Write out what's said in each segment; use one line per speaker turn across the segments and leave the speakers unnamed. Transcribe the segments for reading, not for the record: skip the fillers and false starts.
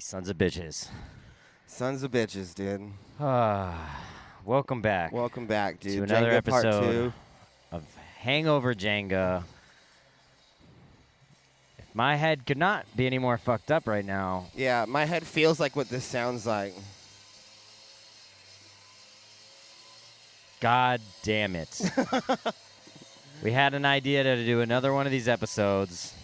You sons of bitches.
Sons of bitches, dude.
Welcome back.
Welcome back, dude.
To another
Jenga
episode
Part 2.
of Hangover Jenga. If my head could not be any more fucked up right now.
Yeah, my head feels like what this sounds like.
God damn it. We had an idea to do another one of these episodes.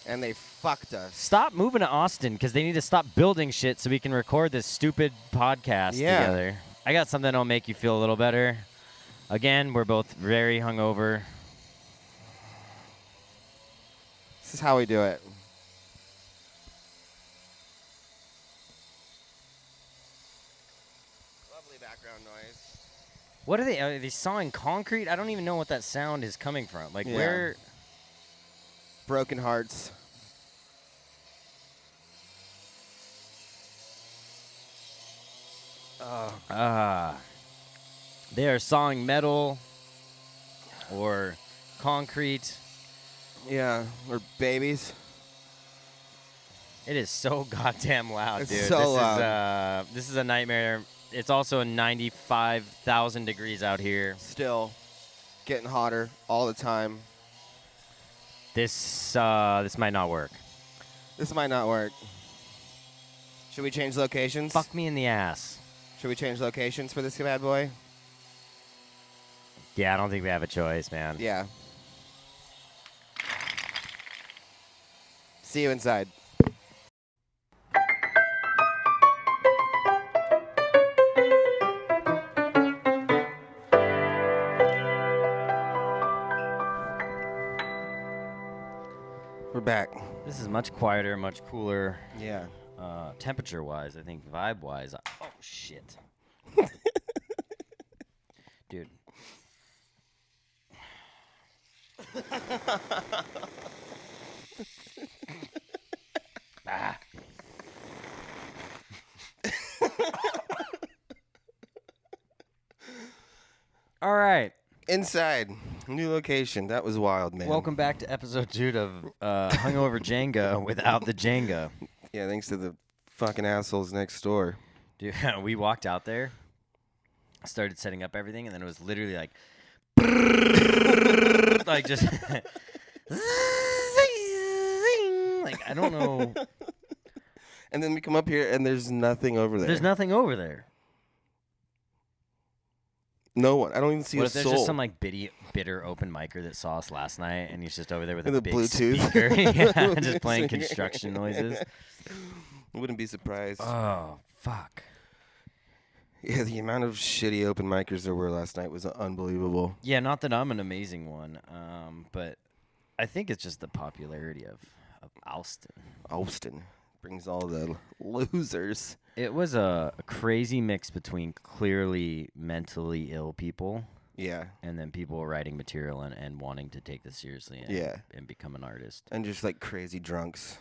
And they fucked us.
Stop moving to Austin because they need to stop building shit so we can record this stupid podcast together. I got something that'll make you feel a little better. Again, we're both very hungover.
This is how we do it. Lovely background noise.
What are they sawing concrete? I don't even know what that sound is coming from. Like,
Yeah.
where?
Broken hearts.
They are sawing metal or concrete.
Yeah, we're babies.
It is so goddamn loud,
It's
dude.
so
this
loud.
This is a nightmare. It's also 95,000 degrees out here.
Still getting hotter all the time.
This might not work.
This might not work. Should we change locations?
Fuck me in the ass.
Should we change locations for this bad boy?
Yeah, I don't think we have a choice, man.
Yeah. See you inside. We're back.
This is much quieter, much cooler.
Yeah.
Temperature-wise, I think vibe-wise. Oh, shit. Dude. Ah. All right.
Inside. New location. That was wild, man.
Welcome back to episode 2 of Hungover Jenga without the Jenga.
Yeah, thanks to the fucking assholes next door.
Dude, we walked out there, started setting up everything, and then it was literally like, like just, like, I don't know.
And then we come up here and there's nothing over there.
There's nothing over there.
No one. I don't even see
What
a
if there's
soul.
just some like bitter open micer that saw us last night, and he's just over there with
And
a
the
big
Bluetooth.
speaker, yeah, just playing construction noises.
Wouldn't be surprised.
Oh fuck.
Yeah, the amount of shitty open micers there were last night was unbelievable.
Yeah, not that I'm an amazing one, but I think it's just the popularity of Austin.
Austin brings all the losers.
It was a crazy mix between clearly mentally ill people
Yeah.
and then people writing material and wanting to take this seriously and become an artist.
And just like crazy drunks.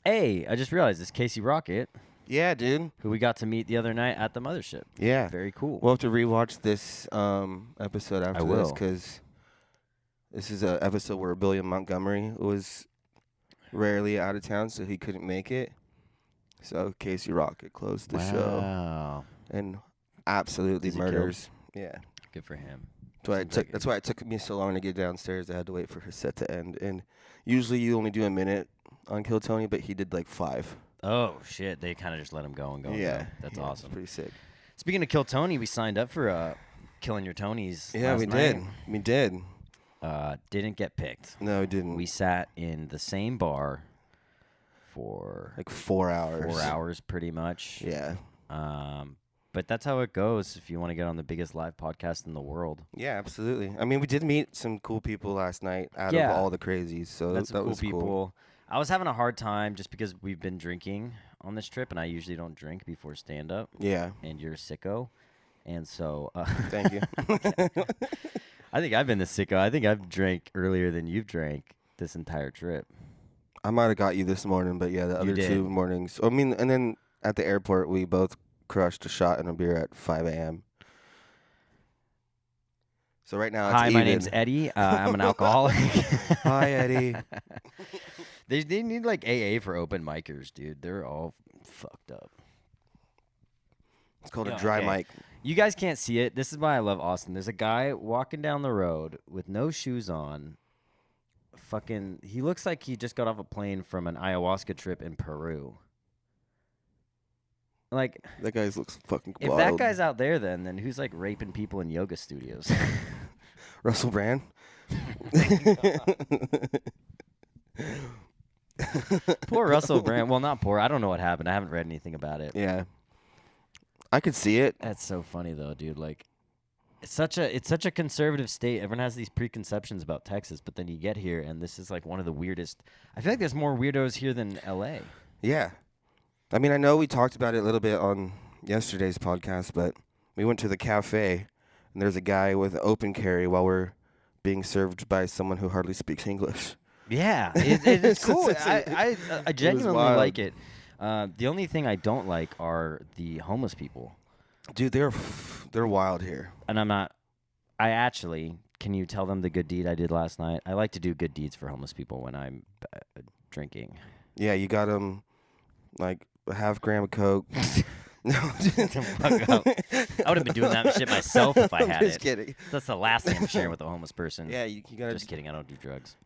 Hey, I just realized this Casey Rocket,
Yeah, dude.
who we got to meet the other night at the mothership.
Yeah.
Very cool.
We'll have to rewatch this episode after this
will.
because this is an episode where Billiam Montgomery was rarely out of town, so he couldn't make it. So Casey Rocket closed the show
Wow.
and absolutely
Is he
murders. Yeah.
Good for him.
That's why it took me so long to get downstairs. I had to wait for his set to end. And usually you only do a minute on Kill Tony, but he did like 5.
Oh, shit. They kind of just let him go and go.
Yeah.
And go. That's
yeah,
awesome.
Pretty sick.
Speaking of Kill Tony, we signed up for Killing Your Tonys.
Yeah,
last
we
night.
did. We did.
Didn't get picked.
No, we didn't.
We sat in the same bar for
like 4 hours.
4 hours, pretty much.
Yeah.
But that's how it goes if you want to get on the biggest live podcast in the world.
Yeah, absolutely. I mean, we did meet some cool people last night out
Yeah.
of all the crazies. So
That's
that
cool
was
people.
cool.
I was having a hard time just because we've been drinking on this trip, and I usually don't drink before stand-up,
Yeah.
and you're a sicko. And so...
Thank you.
I think I've been the sicko. I think I've drank earlier than you've drank this entire trip.
I might have got you this morning, but yeah, the other
did.
2 mornings. I mean, and then at the airport, we both crushed a shot and a beer at 5 a.m. So right now, it's
Hi, my
even.
name's Eddie. I'm an alcoholic.
Hi, Eddie.
They need like AA for open micers, dude. They're all fucked up.
It's called a dry mic.
You guys can't see it. This is why I love Austin. There's a guy walking down the road with no shoes on. Fucking, he looks like he just got off a plane from an ayahuasca trip in Peru. Like,
that guy looks fucking
if
wild.
that guy's out there, then who's like raping people in yoga studios?
Russell Brand.
Poor Russell Brand. Well, not poor. I don't know what happened. I haven't read anything about it.
Yeah, I could see it.
That's so funny though, dude. Like, it's such a conservative state. Everyone has these preconceptions about Texas, but then you get here, and this is like one of the weirdest. I feel like there's more weirdos here than L.A.
Yeah, I mean, I know we talked about it a little bit on yesterday's podcast, but we went to the cafe, and there's a guy with open carry while we're being served by someone who hardly speaks English.
Yeah, it's cool. I genuinely like it. The only thing I don't like are the homeless people.
Dude, they're wild here.
And I actually, can you tell them the good deed I did last night? I like to do good deeds for homeless people when I'm drinking.
Yeah, you got them like a half gram of Coke. No,
fuck up. I would have been doing that shit myself if I had
just
it.
Kidding.
That's the last thing I'm sharing with a homeless person.
Yeah, you got.
Just kidding. I don't do drugs.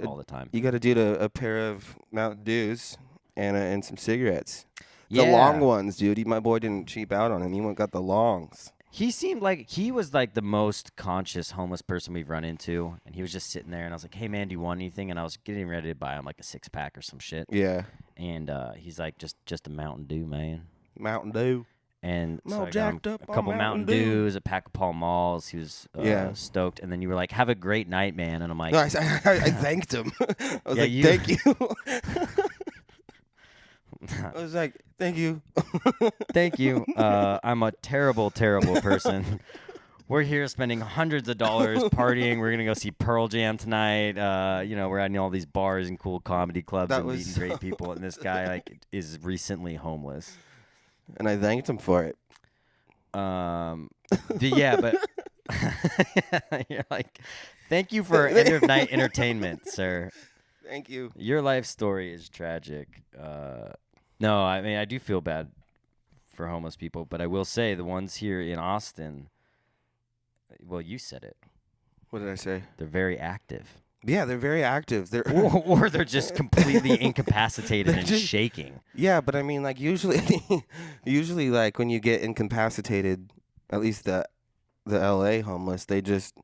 All
the time.
You got to do a pair of Mountain Dews and some cigarettes.
Yeah.
The long ones, dude. My boy didn't cheap out on him. He went got the longs.
He seemed like he was like the most conscious homeless person we've run into, and he was just sitting there, and I was like, "Hey man, do you want anything?" And I was getting ready to buy him like a 6-pack or some shit.
Yeah.
And he's like, "Just a Mountain Dew, man."
Mountain Dew.
And so I got
jacked
him
up
a
on
couple
Mountain
Mountain
Dew.
Dews, a pack of Pall Malls. He was stoked, and then you were like, "Have a great night, man." And I'm like,
No, I thanked him. I was
Yeah,
like, thank you. I was like, thank you.
"Thank you. I'm a terrible, terrible person. We're here spending hundreds of dollars partying. We're gonna go see Pearl Jam tonight. We're at all these bars and cool comedy clubs and meeting great people. And this guy like is recently homeless."
And I thanked him for it.
Yeah, but you're like, "Thank you for end of night entertainment, sir.
Thank you.
Your life story is tragic." No, I mean I do feel bad for homeless people, but I will say the ones here in Austin. Well, you said it.
What did I say?
They're very active.
Yeah, they're very active. They're
or they're just completely incapacitated and
just
shaking.
Yeah, but I mean, like usually, like when you get incapacitated, at least the LA homeless, they just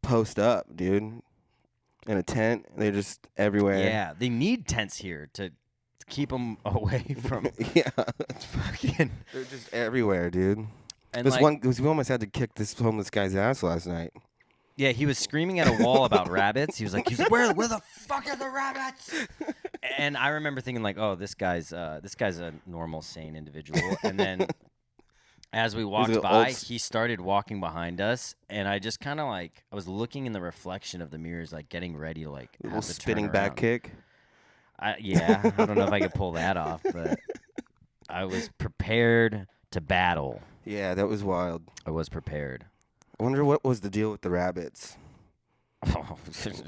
post up, dude, in a tent. They're just everywhere.
Yeah, they need tents here to keep them away from.
Yeah,
it's fucking.
They're just everywhere, dude.
And
we almost had to kick this homeless guy's ass last night.
Yeah, he was screaming at a wall about rabbits. He was like, where the fuck are the rabbits? And I remember thinking like, oh, this guy's a normal, sane individual. And then as we walked by, he started walking behind us, and I just kind of like I was looking in the reflection of the mirrors, like getting ready to like have the
spinning
turn
back
around.
kick.
I don't know if I could pull that off, but I was prepared to battle.
Yeah, that was wild.
I was prepared.
I wonder what was the deal with the rabbits.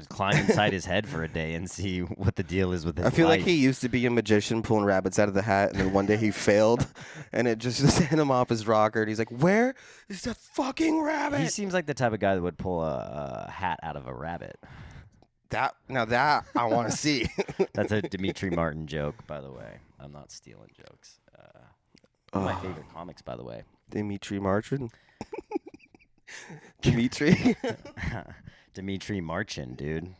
Climb inside his head for a day and see what the deal is with his life.
I feel like he used to be a magician pulling rabbits out of the hat, and then one day he failed, and it just sent him off his rocker, and he's like, where is the fucking rabbit?
He seems like the type of guy that would pull a hat out of a rabbit.
That I want to see.
That's a Dimitri Martin joke, by the way. I'm not stealing jokes. One of my favorite comics, by the way.
Dimitri Martin? Dimitri?
Dimitri Marchin, dude.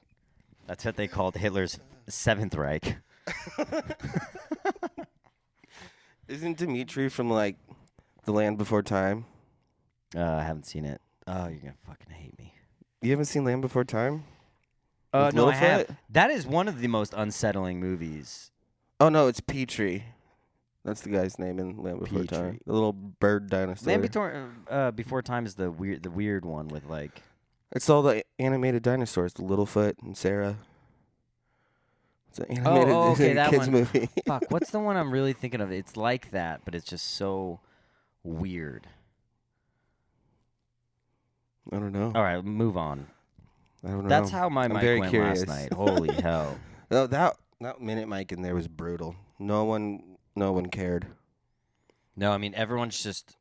That's what they called Hitler's Seventh Reich.
Isn't Dimitri from, like, The Land Before Time?
I haven't seen it. Oh, you're going to fucking hate me.
You haven't seen Land Before Time?
No, I have. That is one of the most unsettling movies.
Oh, no, it's Petrie. That's the guy's name in Land Before Time. The little bird dinosaur.
Land Before Time is the weird one with like.
It's all the animated dinosaurs, the Littlefoot and Sarah. It's an animated
okay, that
kids
one.
movie.
Fuck, what's the one I'm really thinking of? It's like that, but it's just so weird.
I don't know.
All right, move on.
I don't know.
That's how my mic
very
went
curious.
last night. Holy hell.
Oh, that Minute Mike in there was brutal. No one cared.
No, I mean everyone's just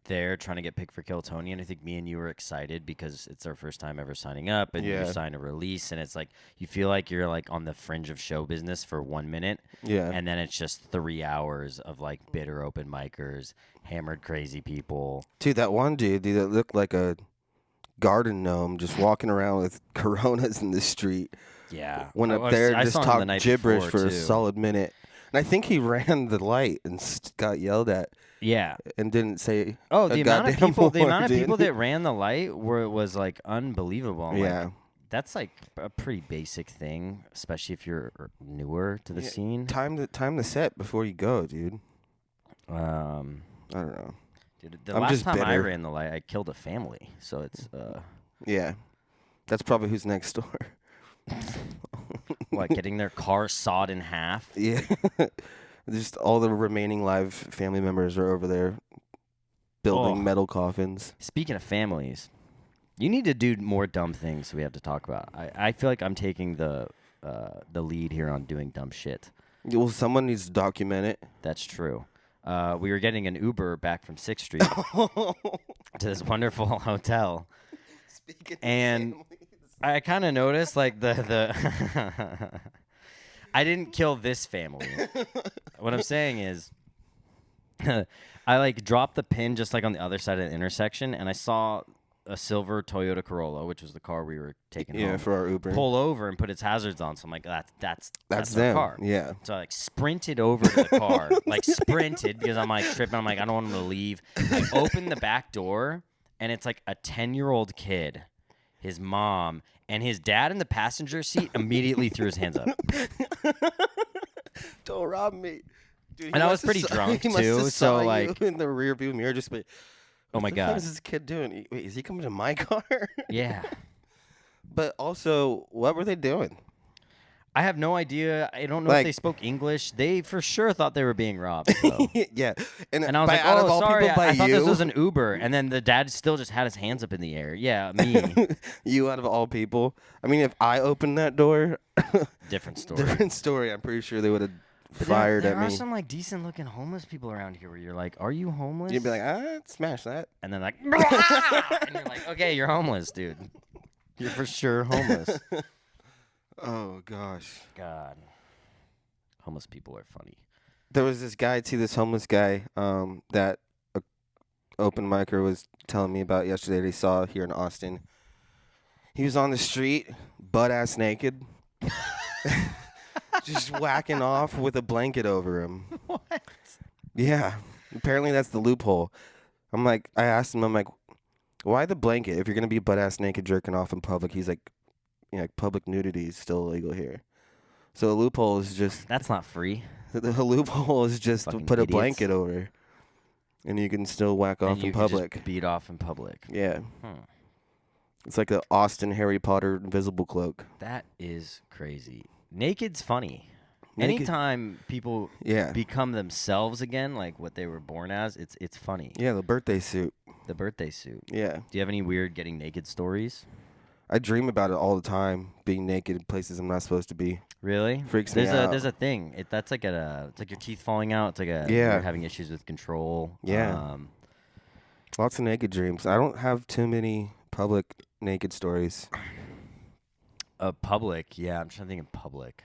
there trying to get picked for Kill Tony, and I think me and you were excited because it's our first time ever signing up, and you
Yeah.
sign a release, and it's like you feel like you're like on the fringe of show business for 1 minute,
Yeah.
and then it's just 3 hours of like bitter open micers, hammered crazy people.
Dude, that one dude that looked like a garden gnome just walking around with Coronas in the street.
Yeah,
Went up there and
I
just
saw him the
talked
night
gibberish
before,
for a
too.
solid minute. And I think he ran the light and got yelled at
Yeah.
and didn't say
Oh,
a
the amount of
goddamn
people, the
word,
amount of
dude.
people that ran the light was like unbelievable. I'm
Yeah.
like, that's like a pretty basic thing, especially if you're newer to the
Yeah,
scene.
Time the set before you go, dude.
Um,
I don't know.
dude, the
I'm
last
just
time I
bitter.
ran the light, I killed a family. So it's
Yeah. That's probably who's next door.
what, getting their car sawed in half.
Yeah. Just all the remaining live family members are over there building
Oh.
metal coffins.
Speaking of families, you need to do more dumb things we have to talk about. I feel like I'm taking the lead here on doing dumb shit.
Well, someone needs to document it.
That's true. We were getting an Uber back from 6th Street to this wonderful hotel.
Speaking
And I kind of noticed like the I didn't kill this family. What I'm saying is I like dropped the pin just like on the other side of the intersection, and I saw a silver Toyota Corolla, which was the car we were taking home,
for our Uber.
pull over and put its hazards on. So I'm like, that's
That's
their
them.
car.
Yeah.
So I like sprinted over to the car, like sprinted because I'm like tripping. I'm like, I don't want him to leave. I opened the back door, and it's like a 10-year-old kid, his mom, and his dad in the passenger seat immediately threw his hands up.
Don't rob me. Dude,
And I was pretty drunk,
he must have
too,
saw
so,
you
like-
in the rear view mirror, just like,
Oh my
what the fuck
God.
is this kid doing? Wait, is he coming to my car?
Yeah.
But also, what were they doing?
I have no idea. I don't know if
Like-
they spoke English. They for sure thought they were being robbed, though.
Yeah,
And I was
by
like,
out of
oh,
all
sorry,
people, by
I thought this
you?
was an Uber. And then the dad still just had his hands up in the air. Yeah, me.
You out of all people. I mean, if I opened that door,
Different story.
different story. I'm pretty sure they would have
But
fired
there
at
are
me.
some like decent looking homeless people around here where you're like, are you homeless?
You'd be like, smash that.
and then like, and you're like, okay, you're homeless, dude. You're for sure homeless.
Oh gosh.
God, homeless people are funny.
There was this guy too, this homeless guy, that a open micer was telling me about yesterday that he saw here in Austin. He was on the street, butt ass naked, just whacking off with a blanket over him.
What?
Yeah, apparently that's the loophole. I asked him, I'm like, why the blanket if you're gonna be butt ass naked jerking off in public? He's like, public nudity is still illegal here. So a loophole is just
That's not free.
the loophole is just to
Fucking
put
idiots.
a blanket over, and you can still whack off
And you
in
can just
public.
beat off in public.
Yeah,
Hmm.
it's like the Austin Harry Potter invisible cloak.
That is crazy. Naked's funny.
Naked-
Anytime people
Yeah,
become themselves again, like what they were born as, it's funny.
yeah, the birthday suit.
The birthday suit.
Yeah,
Do you have any weird getting naked stories?
I dream about it all the time, being naked in places I'm not supposed to be.
Really?
Freaks me
there's
out.
There's a thing. That's like it's like your teeth falling out. It's like
Yeah.
you're having issues with control.
Yeah. Lots of naked dreams. I don't have too many public naked stories.
Public. Yeah, I'm trying to think of public.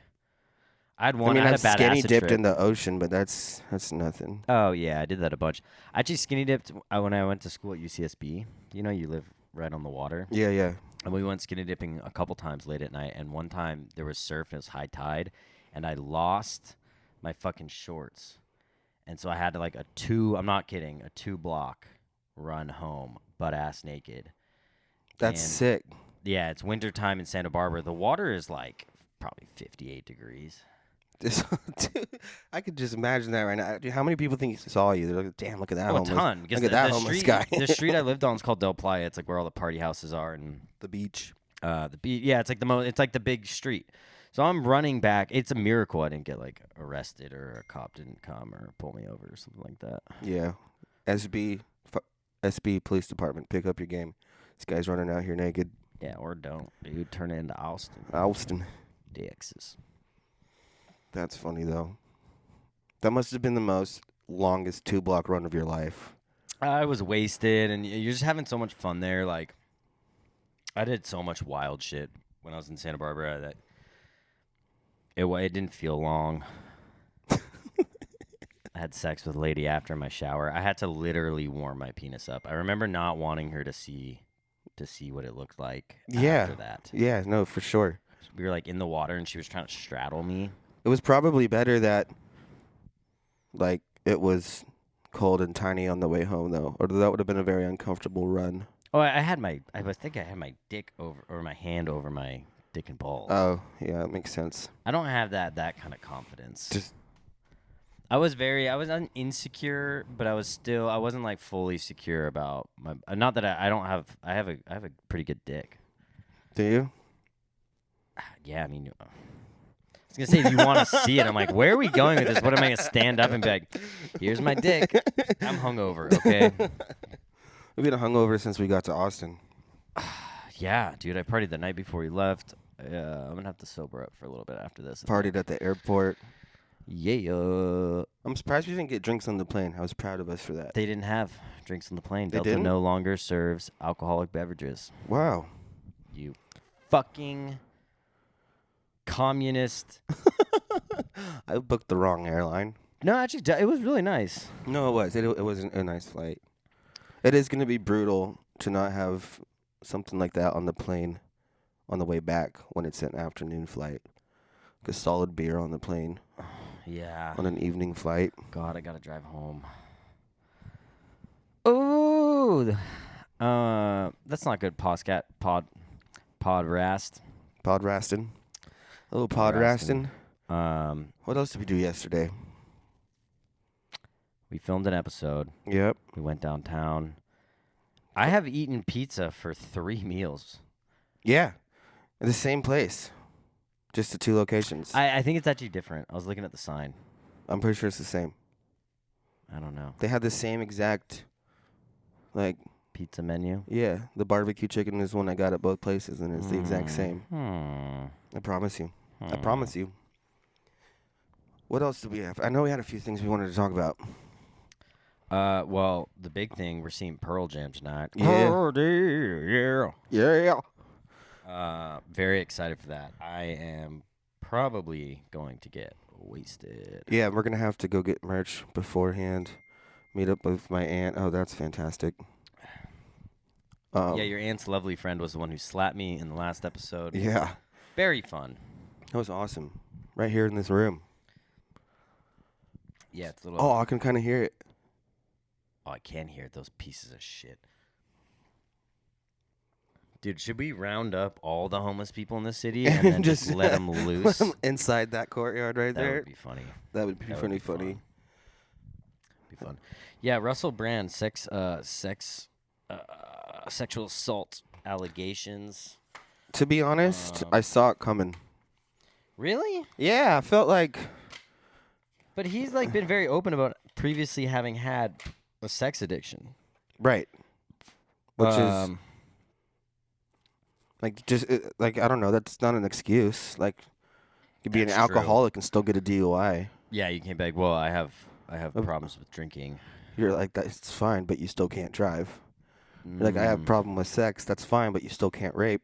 I had
I
one.
mean,
I had
I've
a bad
skinny
acid
dipped
trip.
in the ocean, but that's nothing.
Oh yeah, I did that a bunch. I actually skinny dipped when I went to school at UCSB. You know, you live right on the water.
Yeah, yeah.
And we went skinny dipping a couple times late at night. And one time there was surf and it was high tide, and I lost my fucking shorts. And so I had to like I'm not kidding, a 2-block run home, butt ass naked.
That's
And-
sick.
Yeah, it's wintertime in Santa Barbara. The water is like probably 58 degrees.
Dude, I could just imagine that right now. Dude, how many people think he saw you? They're like, damn, look at that
Oh, a
homeless.
ton. Because
Look at that
the
homeless
street,
guy.
the street I lived on is called Del Playa. It's like where all the party houses are, and
The beach.
the beach. Yeah, it's like it's like the big street. So I'm running back. It's a miracle I didn't get like arrested or a cop didn't come or pull me over or something like that.
Yeah. SB Police Department, pick up your game. This guy's running out here naked.
Yeah, or don't, dude. Turn it into Austin.
Austin.
Dexes.
That's funny though. That must have been the most longest 2-block run of your life.
I was wasted, and you're just having so much fun there. Like, I did so much wild shit when I was in Santa Barbara that it didn't feel long. I had sex with a lady after my shower. I had to literally warm my penis up. I remember not wanting her to see what it looked like after that.
Yeah, no, for sure.
We were like in the water, and she was trying to straddle me.
It was probably better that, like, it was cold and tiny on the way home, though, or that would have been a very uncomfortable run.
Oh, I think I had my dick over, or my hand over my dick and balls.
Oh, yeah, that makes sense.
I don't have that kind of confidence.
Just
I was insecure, but I wasn't like fully secure about my. Not that I have a pretty good dick.
do you?
Yeah, I mean, I was gonna say if you want to see it, I'm like, where are we going with this? What am I gonna stand up and be like? Here's my dick. I'm hungover. Okay.
We've been hungover since we got to Austin.
Yeah, dude, I partied the night before we left. I'm gonna have to sober up for a little bit after this.
Partied at the airport.
Yeah.
I'm surprised we didn't get drinks on the plane. I was proud of us for that.
They didn't have drinks on the plane.
They
Delta
didn't?
no longer serves alcoholic beverages.
Wow.
You fucking communist.
I booked the wrong airline.
No, actually, it was really nice.
No, it was. It wasn't a nice flight. It is going to be brutal to not have something like that on the plane on the way back when it's an afternoon flight. Like a solid beer on the plane
Yeah.
on an evening flight.
God, I gotta drive home. Oh, that's not good. Pod rast.
Pod rastin'. A little pod rastin'. What else did we do yesterday?
We filmed an episode.
Yep.
We went downtown. I have eaten pizza for 3 meals.
Yeah. In the same place. Just the 2 locations.
I think it's actually different. I was looking at the sign.
I'm pretty sure it's the same.
I don't know.
They had the same exact, like,
Pizza menu.
yeah, the barbecue chicken is one I got at both places, and it's the exact same. I promise you. I promise you. What else did we have? I know we had a few things we wanted to talk about.
Well, the big thing, we're seeing Pearl Jam tonight.
Yeah.
Yeah.
Yeah.
Very excited for that. I am probably going to get wasted.
Yeah, we're going to have to go get merch beforehand. Meet up with my aunt. Oh, that's fantastic.
Yeah, your aunt's lovely friend was the one who slapped me in the last episode.
Yeah.
Very fun.
That was awesome. Right here in this room.
Yeah, it's a little...
Oh, I can kind of hear it.
Oh, I can hear it. Those pieces of shit. Dude, should we round up all the homeless people in the city and then just let them loose?
Inside that courtyard right there?
That would be funny.
That would be funny.
Be fun. Yeah, Russell Brand, sexual assault allegations.
To be honest, I saw it coming.
Really?
Yeah, I felt like...
But he's like been very open about previously having had a sex addiction.
Right. Which is... Like, just, like, I don't know, that's not an excuse. Like, you could be an alcoholic and still get a DUI.
Yeah, you can't be like, well, I have problems with drinking.
You're like, that's fine, but you still can't drive. You're like, I have a problem with sex, that's fine, but you still can't rape.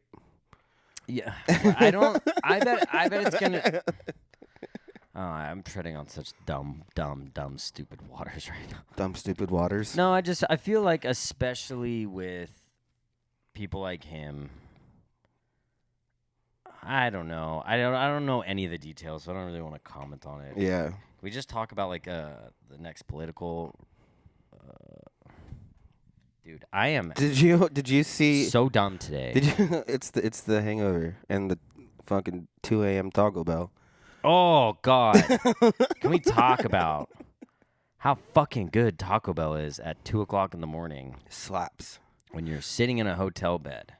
Yeah. Well, I bet it's gonna... Oh, I'm treading on such dumb, stupid waters right now.
Dumb, stupid waters?
No, I feel like especially with people like him... I don't know. I don't know any of the details, so I don't really want to comment on it.
Yeah.
We just talk about like the next political. Dude, I am.
Did you see?
So dumb today.
Did you? It's the Hangover and the fucking 2 a.m. Taco Bell.
Oh God! Can we talk about how fucking good Taco Bell is at 2:00 in the morning?
Slaps.
When you're sitting in a hotel bed.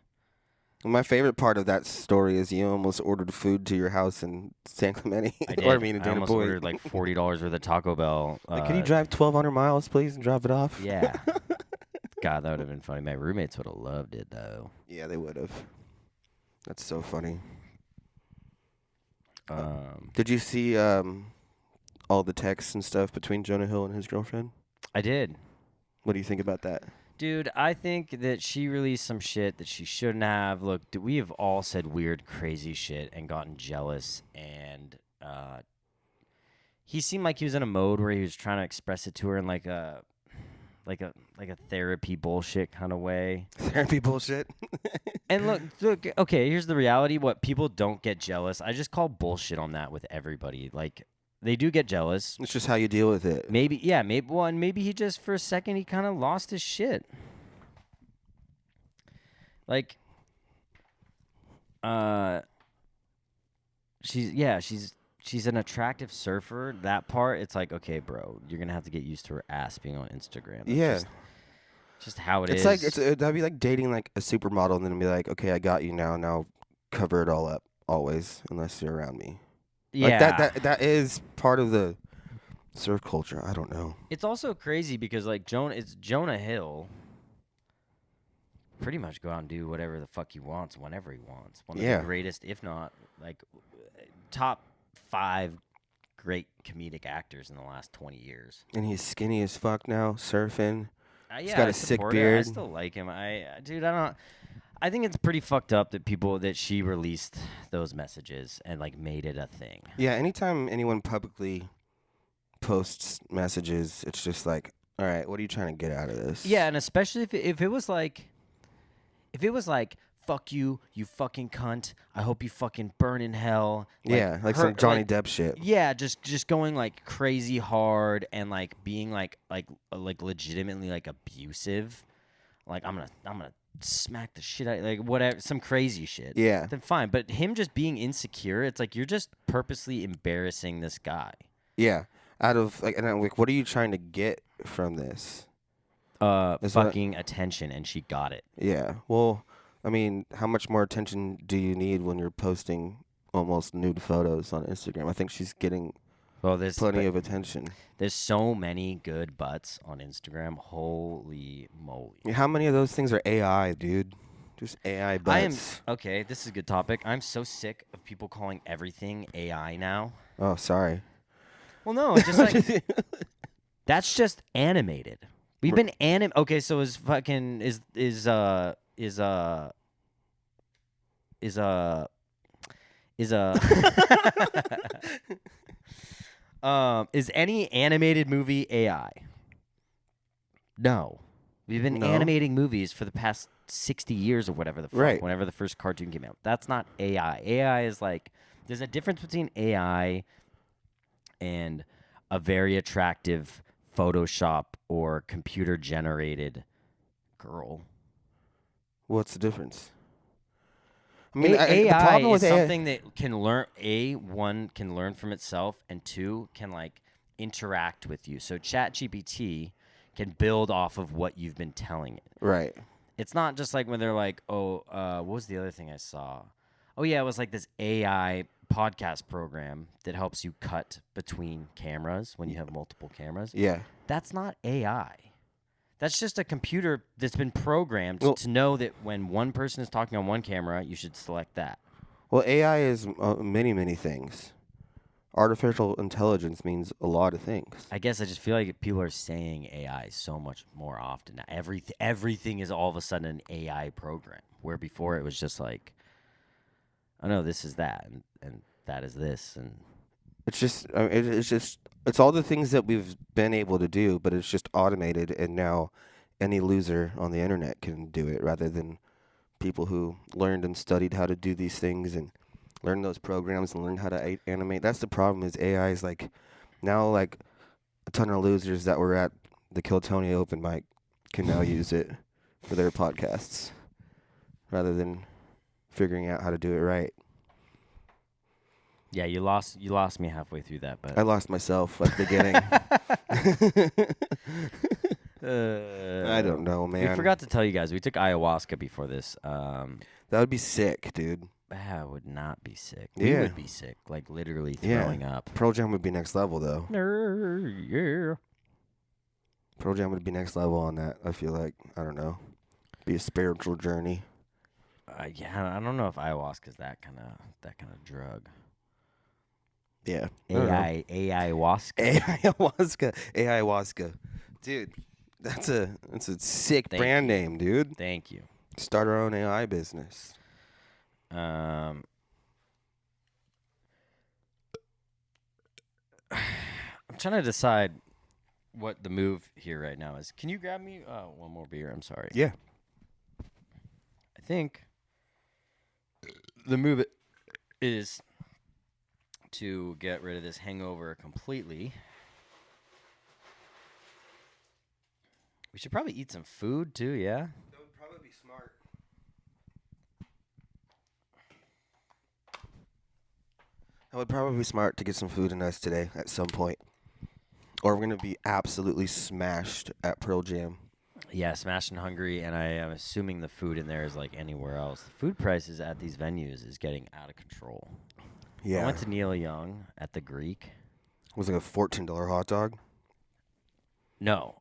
My favorite part of that story is you almost ordered food to your house in San Clemente.
I did.
Or in
I
Dana
almost
Point.
ordered like $40 worth of Taco Bell.
Like, can you drive 1,200 miles, please, and drop it off?
Yeah. God, that would have been funny. My roommates would have loved it, though.
Yeah, they would have. That's so funny. Did you see all the texts and stuff between Jonah Hill and his girlfriend?
I did.
What do you think about that?
Dude, I think that she released some shit that she shouldn't have. Look, we have all said weird, crazy shit and gotten jealous. And he seemed like he was in a mode where he was trying to express it to her in like a therapy bullshit kind of way.
Therapy bullshit.
And look. Okay, here's the reality. What people don't get jealous. I just call bullshit on that with everybody. Like, they do get jealous.
It's just how you deal with it.
Maybe he just for a second he kind of lost his shit. Like, she's an attractive surfer. That part, it's like, okay, bro, you're gonna have to get used to her ass being on Instagram. That's just how it is.
It's like that'd be like dating like a supermodel and then be like, okay, I got you now. Now cover it all up always, unless you're around me.
Yeah,
Like that is part of the surf culture. I don't know.
It's also crazy because like Jonah Hill. Pretty much go out and do whatever the fuck he wants whenever he wants. One of the greatest, if not like top 5 great comedic actors in the last 20 years.
And he's skinny as fuck now, surfing. He's
Yeah,
got
I
a sick
support it.
beard.
I still like him. I think it's pretty fucked up that she released those messages and like made it a thing.
Yeah, anytime anyone publicly posts messages, it's just like, all right, what are you trying to get out of this?
Yeah, and especially if it was like, fuck you, you fucking cunt. I hope you fucking burn in hell.
Like some Johnny Depp shit.
Yeah, just going like crazy hard and like being like legitimately like abusive. Like I'm gonna smack the shit out, like whatever, some crazy shit.
Yeah.
Then fine, but him just being insecure, it's like you're just purposely embarrassing this guy.
Yeah. Out of like, and I'm like, what are you trying to get from this?
Fucking attention, and she got it.
Yeah. Well, I mean, how much more attention do you need when you're posting almost nude photos on Instagram? I think she's getting plenty of attention.
There's so many good butts on Instagram. Holy moly.
How many of those things are AI, dude? Just AI butts.
Okay, this is a good topic. I'm so sick of people calling everything AI now.
Oh, sorry.
Well, no, it's just like that's just animated. We've been Okay, so is is any animated movie AI? No. We've been animating movies for the past 60 years or whatever the fuck, whenever the first cartoon came out. That's not AI. AI is like, there's a difference between AI and a very attractive Photoshop or computer generated girl.
What's the difference? I mean,
AI is something that can learn. One can learn from itself, and 2 can like interact with you. So ChatGPT can build off of what you've been telling it.
Right.
It's not just like when they're like, what was the other thing I saw? Oh yeah, it was like this AI podcast program that helps you cut between cameras when you have multiple cameras.
Yeah.
That's not AI. That's just a computer that's been programmed to know that when one person is talking on one camera, you should select that.
Well, AI is many, many things. Artificial intelligence means a lot of things.
I guess I just feel like people are saying AI so much more often now. Everything is all of a sudden an AI program, where before it was just like, oh no, this is that, and that is this, and
it's all the things that we've been able to do, but it's just automated, and now any loser on the internet can do it rather than people who learned and studied how to do these things and learn those programs and learn how to animate. That's the problem. Is AI is like now like a ton of losers that were at the Kill Tony open mic can now use it for their podcasts rather than figuring out how to do it right.
Yeah, you lost me halfway through that, but
I lost myself at the beginning. I don't know, man.
We forgot to tell you guys, we took ayahuasca before this.
That would be sick, dude.
That would not be sick.
Yeah.
We would be sick, like literally throwing up.
Pearl Jam would be next level, though.
Yeah.
Pearl Jam would be next level on that, I feel like. I don't know. Be a spiritual journey.
Yeah, I don't know if ayahuasca is that kind of drug.
Yeah. I don't know.
Ayahuasca.
Ayahuasca. Dude, that's a sick
Thank
brand
you.
name, dude.
Thank you.
Start our own AI business.
I'm trying to decide what the move here right now is. Can you grab me one more beer? I'm sorry.
Yeah.
I think the move is to get rid of this hangover completely. We should probably eat some food too, yeah?
That would probably be smart. That would probably be smart to get some food in us today at some point. Or we're going to be absolutely smashed at Pearl Jam.
Yeah, smashed and hungry, and I am assuming the food in there is like anywhere else. The food prices at these venues is getting out of control.
Yeah.
I went to Neil Young at the Greek.
Was it a $14 hot dog?
No,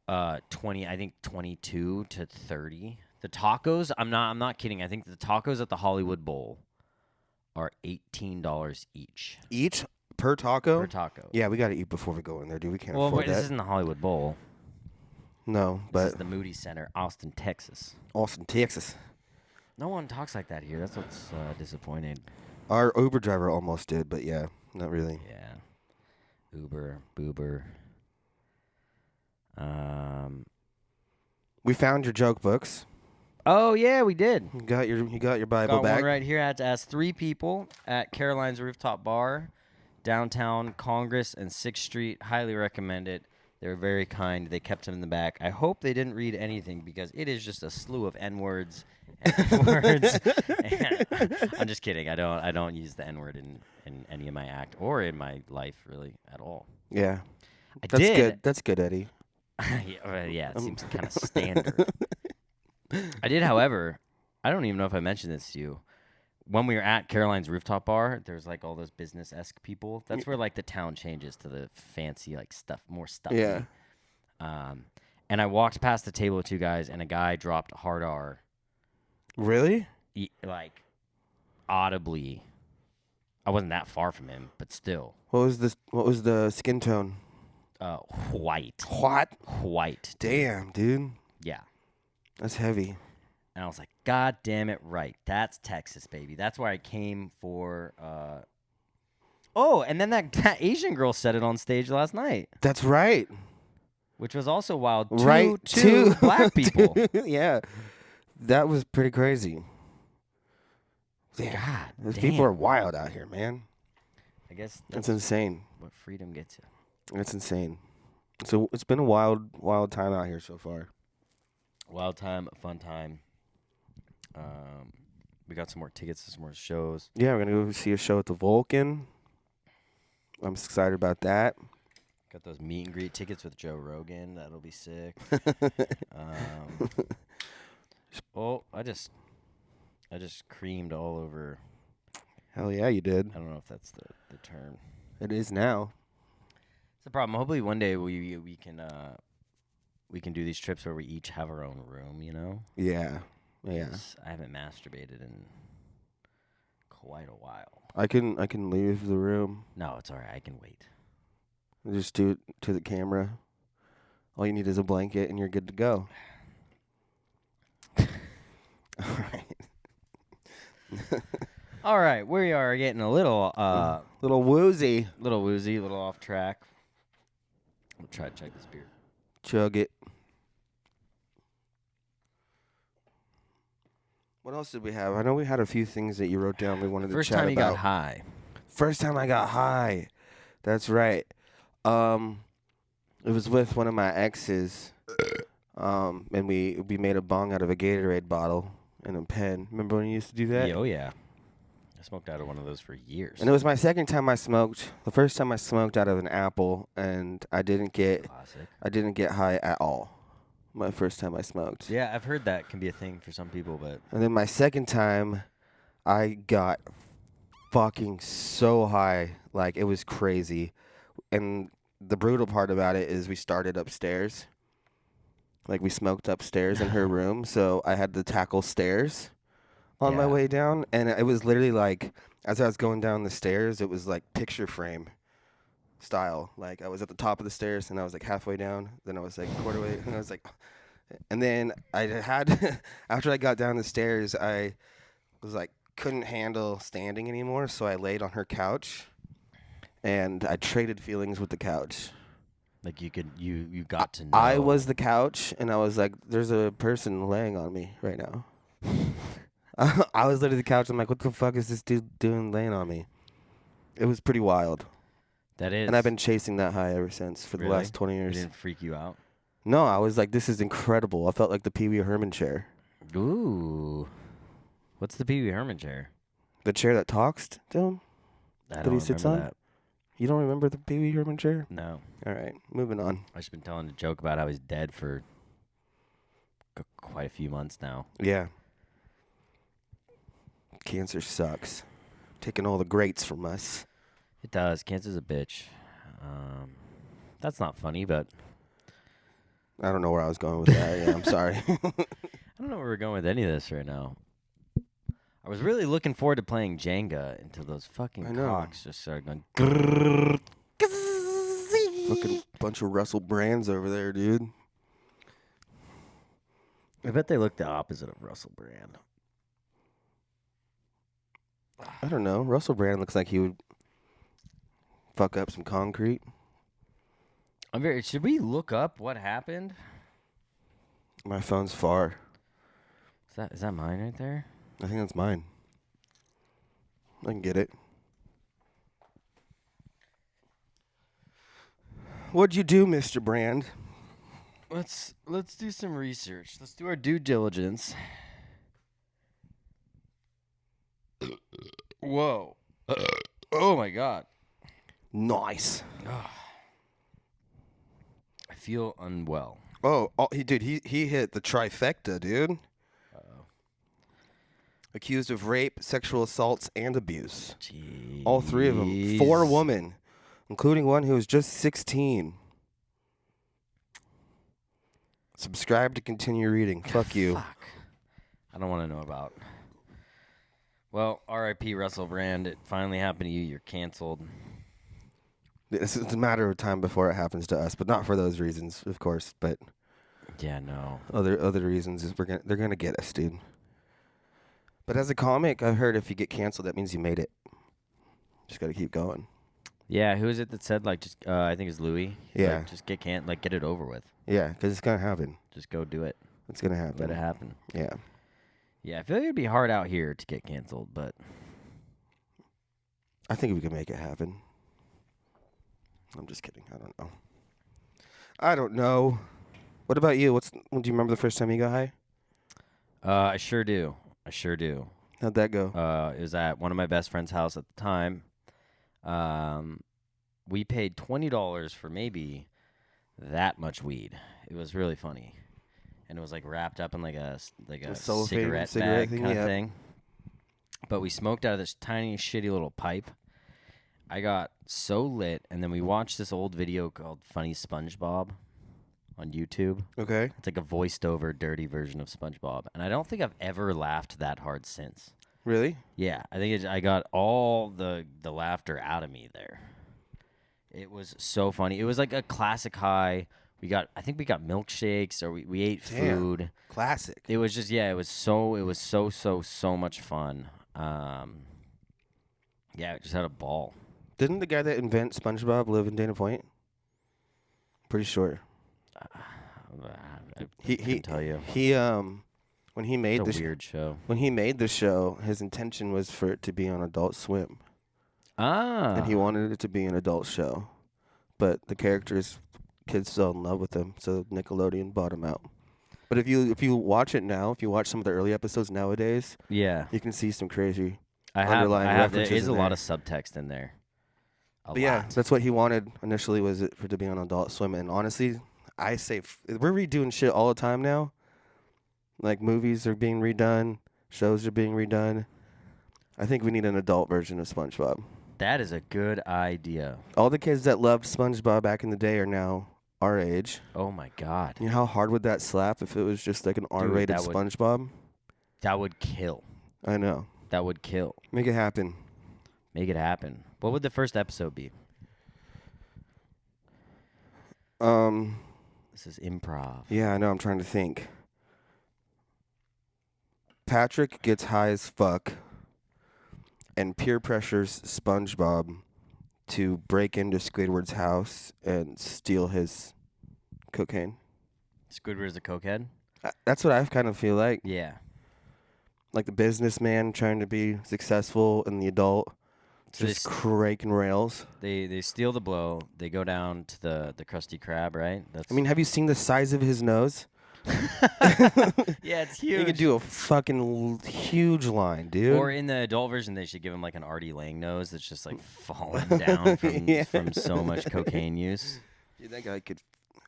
20. I think 22 to 30. The tacos. I'm not kidding. I think the tacos at the Hollywood Bowl are $18 each
Each per taco?
per taco.
Yeah, we got to eat before we go in there, dude. We can't
Well,
afford
this
that.
isn't the Hollywood Bowl.
No,
This is
but
the Moody Center, Austin, Texas.
Austin, Texas.
No one talks like that here. That's what's disappointing.
Our Uber driver almost did, but yeah, not really.
Yeah. Uber, boober.
We found your joke books.
Oh yeah, we did.
You got your Bible
Got
back.
one right here. I had to ask 3 people at Caroline's Rooftop Bar, downtown Congress and 6th Street. Highly recommend it. They were very kind. They kept them in the back. I hope they didn't read anything because it is just a slew of N-words and F-words. I'm just kidding. I don't use the N-word in any of my act or in my life really at all.
Yeah.
I
That's
did.
good. That's good, Eddie.
Yeah, it seems kind of standard. I did, however, I don't even know if I mentioned this to you. When we were at Caroline's Rooftop Bar, there's like all those business-esque people. That's where like the town changes to the fancy like stuff, more stuff.
Yeah.
And I walked past the table with 2 guys, and a guy dropped hard R,
Really?
like audibly. I wasn't that far from him, but still.
What was the skin tone?
White.
What?
White.
Damn, dude.
Yeah.
That's heavy.
And I was like, God damn it, right. That's Texas, baby. That's where I came for. Oh, and then that Asian girl said it on stage last night,
That's right.
which was also wild.
Right.
Two black people.
Yeah. That was pretty crazy. Damn.
God
Those
damn.
people are wild out here, man.
I guess
That's
that's
insane.
what freedom gets you.
That's insane. So it's been a wild time out here so far.
Wild time, fun time. We got some more tickets to some more shows.
Yeah, we're gonna go see a show at the Vulcan. I'm excited about that.
Got those meet and greet tickets with Joe Rogan. That'll be sick. Oh, I just creamed all over.
Hell yeah, you did.
I don't know if that's the term.
It is now.
It's the problem. Hopefully one day we can do these trips where we each have our own room, you know?
Yeah. Yeah.
'Cause I haven't masturbated in quite a while.
I can leave the room.
No, it's all right. I can wait.
Just do it to the camera. All you need is a blanket and you're good to go. All right.
All right, we are getting a little
Little woozy.
little woozy, a little off track. We'll try to check this beer.
Chug it. What else did we have? I know we had a few things that you wrote down we wanted to
First
chat
time you
about.
got high.
First time I got high. That's right. It was with one of my exes. And we made a bong out of a Gatorade bottle and a pen. Remember when you used to do that?
Yeah, oh yeah. I smoked out of one of those for years.
And it was my second time I smoked. The first time I smoked out of an apple, and I didn't get high at all. My first time I smoked.
Yeah, I've heard that can be a thing for some people, but
And then my second time, I got fucking so high, like it was crazy. And the brutal part about it is we started upstairs. Like we smoked upstairs in her room, so I had to tackle stairs on my
Yeah.
way down, and it was literally like as I was going down the stairs, it was like picture frame. style. Like I was at the top of the stairs and I was like halfway down. Then I was like quarter way, and I was like, and then I had after I got down the stairs, I was like couldn't handle standing anymore, so I laid on her couch, and I traded feelings with the couch.
Like you got to know.
I was the couch, and I was like, "There's a person laying on me right now." I was literally the couch. I'm like, "What the fuck is this dude doing laying on me?" It was pretty wild.
That is.
And I've been chasing that high ever since for the
Really?
last 20
It
years.
didn't freak you out?
No, I was like, this is incredible. I felt like the Pee Wee Herman chair.
Ooh. What's the Pee Wee Herman chair?
The chair that talks to him?
I
That
don't
he sits
remember
on?
that.
You don't remember the Pee Wee Herman chair?
No.
All right, moving on.
I've just been telling a joke about how he's dead for quite a few months now.
Yeah. Cancer sucks. Taking all the greats from us.
It does. Cancer's a bitch. That's not funny, but
I don't know where I was going with that. Yeah, I'm sorry.
I don't know where we're going with any of this right now. I was really looking forward to playing Jenga until those fucking
I know.
cocks just started going.
Fucking bunch of Russell Brands over there, dude.
I bet they look the opposite of Russell Brand.
I don't know. Russell Brand looks like he would fuck up some concrete.
Should we look up what happened?
My phone's far.
Is that mine right there?
I think that's mine. I can get it. What'd you do, Mr. Brand?
Let's do some research. Let's do our due diligence. Whoa. Oh my god.
Nice.
I feel unwell.
Oh, he hit the trifecta, dude.
Uh-oh.
Accused of rape, sexual assaults, and abuse.
Jeez.
All three of them. 4 women, including one who was just 16. Subscribe to continue reading. Fuck you.
Fuck. I don't want to know about. Well, R.I.P. Russell Brand. It finally happened to you. You're canceled.
It's a matter of time before it happens to us, but not for those reasons, of course. But
Yeah, no.
other reasons is they're gonna get us, dude. But as a comic, I've heard if you get canceled, that means you made it. Just gotta keep going.
Yeah, who is it that said just? I think it's Louis. He's
Yeah.
like, just get it over with.
Yeah, because it's gonna happen.
Just go do it.
It's gonna happen.
Let it happen.
Yeah.
Yeah, I feel like it'd be hard out here to get canceled, but
I think we can make it happen. I'm just kidding. I don't know. What about you? Do you remember the first time you got high?
I sure do.
How'd that go?
It was at one of my best friend's house at the time. We paid $20 for maybe that much weed. It was really funny, and it was like wrapped up in like a
cellophane
cigarette
cigarette
bag
thing,
kind
yeah.
of thing. But we smoked out of this tiny shitty little pipe. I got so lit, and then we watched this old video called Funny SpongeBob on YouTube.
Okay.
It's like a voiced over dirty version of SpongeBob, and I don't think I've ever laughed that hard since.
Really?
Yeah, I think I got all the laughter out of me there. It was so funny. It was like a classic high. I think we got milkshakes, or we ate
Damn.
food.
Classic.
It was just it was so much fun. Yeah, just had a ball.
Didn't the guy that invented SpongeBob live in Dana Point? Pretty sure.
I
He
couldn't tell you.
He when he made
It's a weird show.
when he made the show, his intention was for it to be on Adult Swim,
Ah.
and he wanted it to be an adult show, but the kids fell in love with him, so Nickelodeon bought him out. But if you watch it now, if you watch some of the early episodes nowadays,
Yeah.
you can see some crazy
I
underlying
have. There
references
is a
in
lot
there.
of subtext in there. A
But yeah,
lot.
that's what he wanted initially, was it for it to be on Adult Swim. And honestly, I say we're redoing shit all the time now. Like movies are being redone, shows are being redone. I think we need an adult version of SpongeBob.
That is a good idea.
All the kids that loved SpongeBob back in the day are now our age.
Oh my god.
You know how hard would that slap if it was just like an R-rated
that would-
SpongeBob?
That would kill.
I know.
That would kill.
Make it happen.
Make it happen. What would the first episode be? This is improv.
Yeah, I know. I'm trying to think. Patrick gets high as fuck and peer pressures SpongeBob to break into Squidward's house and steal his cocaine.
Squidward's a cokehead?
That's what I kind of feel like.
Yeah.
Like the businessman trying to be successful and the adult
So
just cranking rails.
They steal the blow. They go down to the Krusty Krab, right?
I mean, have you seen the size of his nose?
Yeah, it's huge.
He could do a fucking huge line, dude.
Or in the adult version, they should give him like an Artie Lang nose that's just like falling down from so much cocaine use.
Dude, that guy could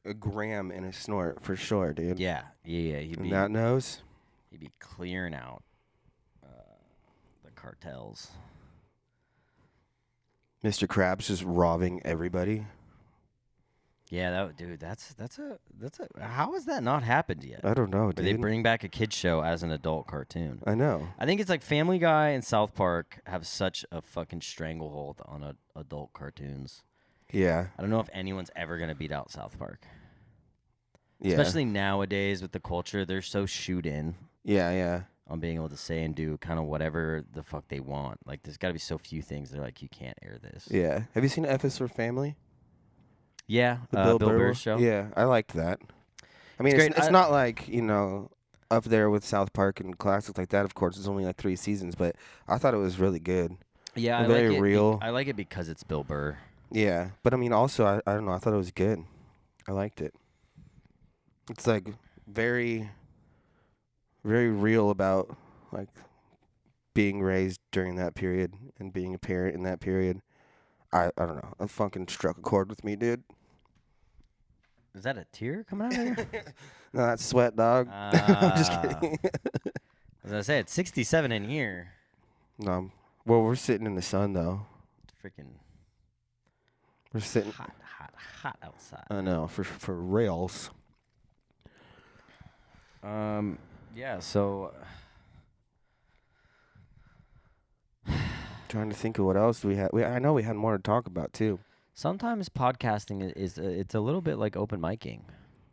a gram in a snort for sure, dude.
Yeah. He'd be
That nose.
He'd be clearing out the cartels.
Mr. Krabs just robbing everybody.
Yeah, that's a how has that not happened yet?
I don't know, dude.
Where they bring back a kid's show as an adult cartoon.
I know.
I think it's like Family Guy and South Park have such a fucking stranglehold on adult cartoons.
Yeah.
I don't know if anyone's ever gonna beat out South Park.
Yeah.
Especially nowadays with the culture, they're so shoot in
Yeah.
on being able to say and do kind of whatever the fuck they want. Like, there's got to be so few things they're like, you can't air this.
Yeah. Have you seen F is for Family?
Yeah,
The
Bill Burr's show.
Yeah, I liked that. I mean, it's not like, up there with South Park and classics like that. Of course, it's only like 3 seasons, but I thought it was really good.
Yeah, I
very
like it.
real.
I like it because it's Bill Burr.
Yeah, but I mean, also, I don't know. I thought it was good. I liked it. It's like very, very real about like being raised during that period and being a parent in that period. I don't know. It fucking struck a chord with me, dude.
Is that a tear coming out of here?
No, that's sweat, dog. I'm just kidding.
As I say, it's 67 in here.
No, well, we're sitting in the sun though.
Freaking
We're sitting.
hot outside.
I know for rails.
Yeah. So.
Trying to think of what else we had. I know we had more to talk about too.
Sometimes podcasting is it's a little bit like open micing.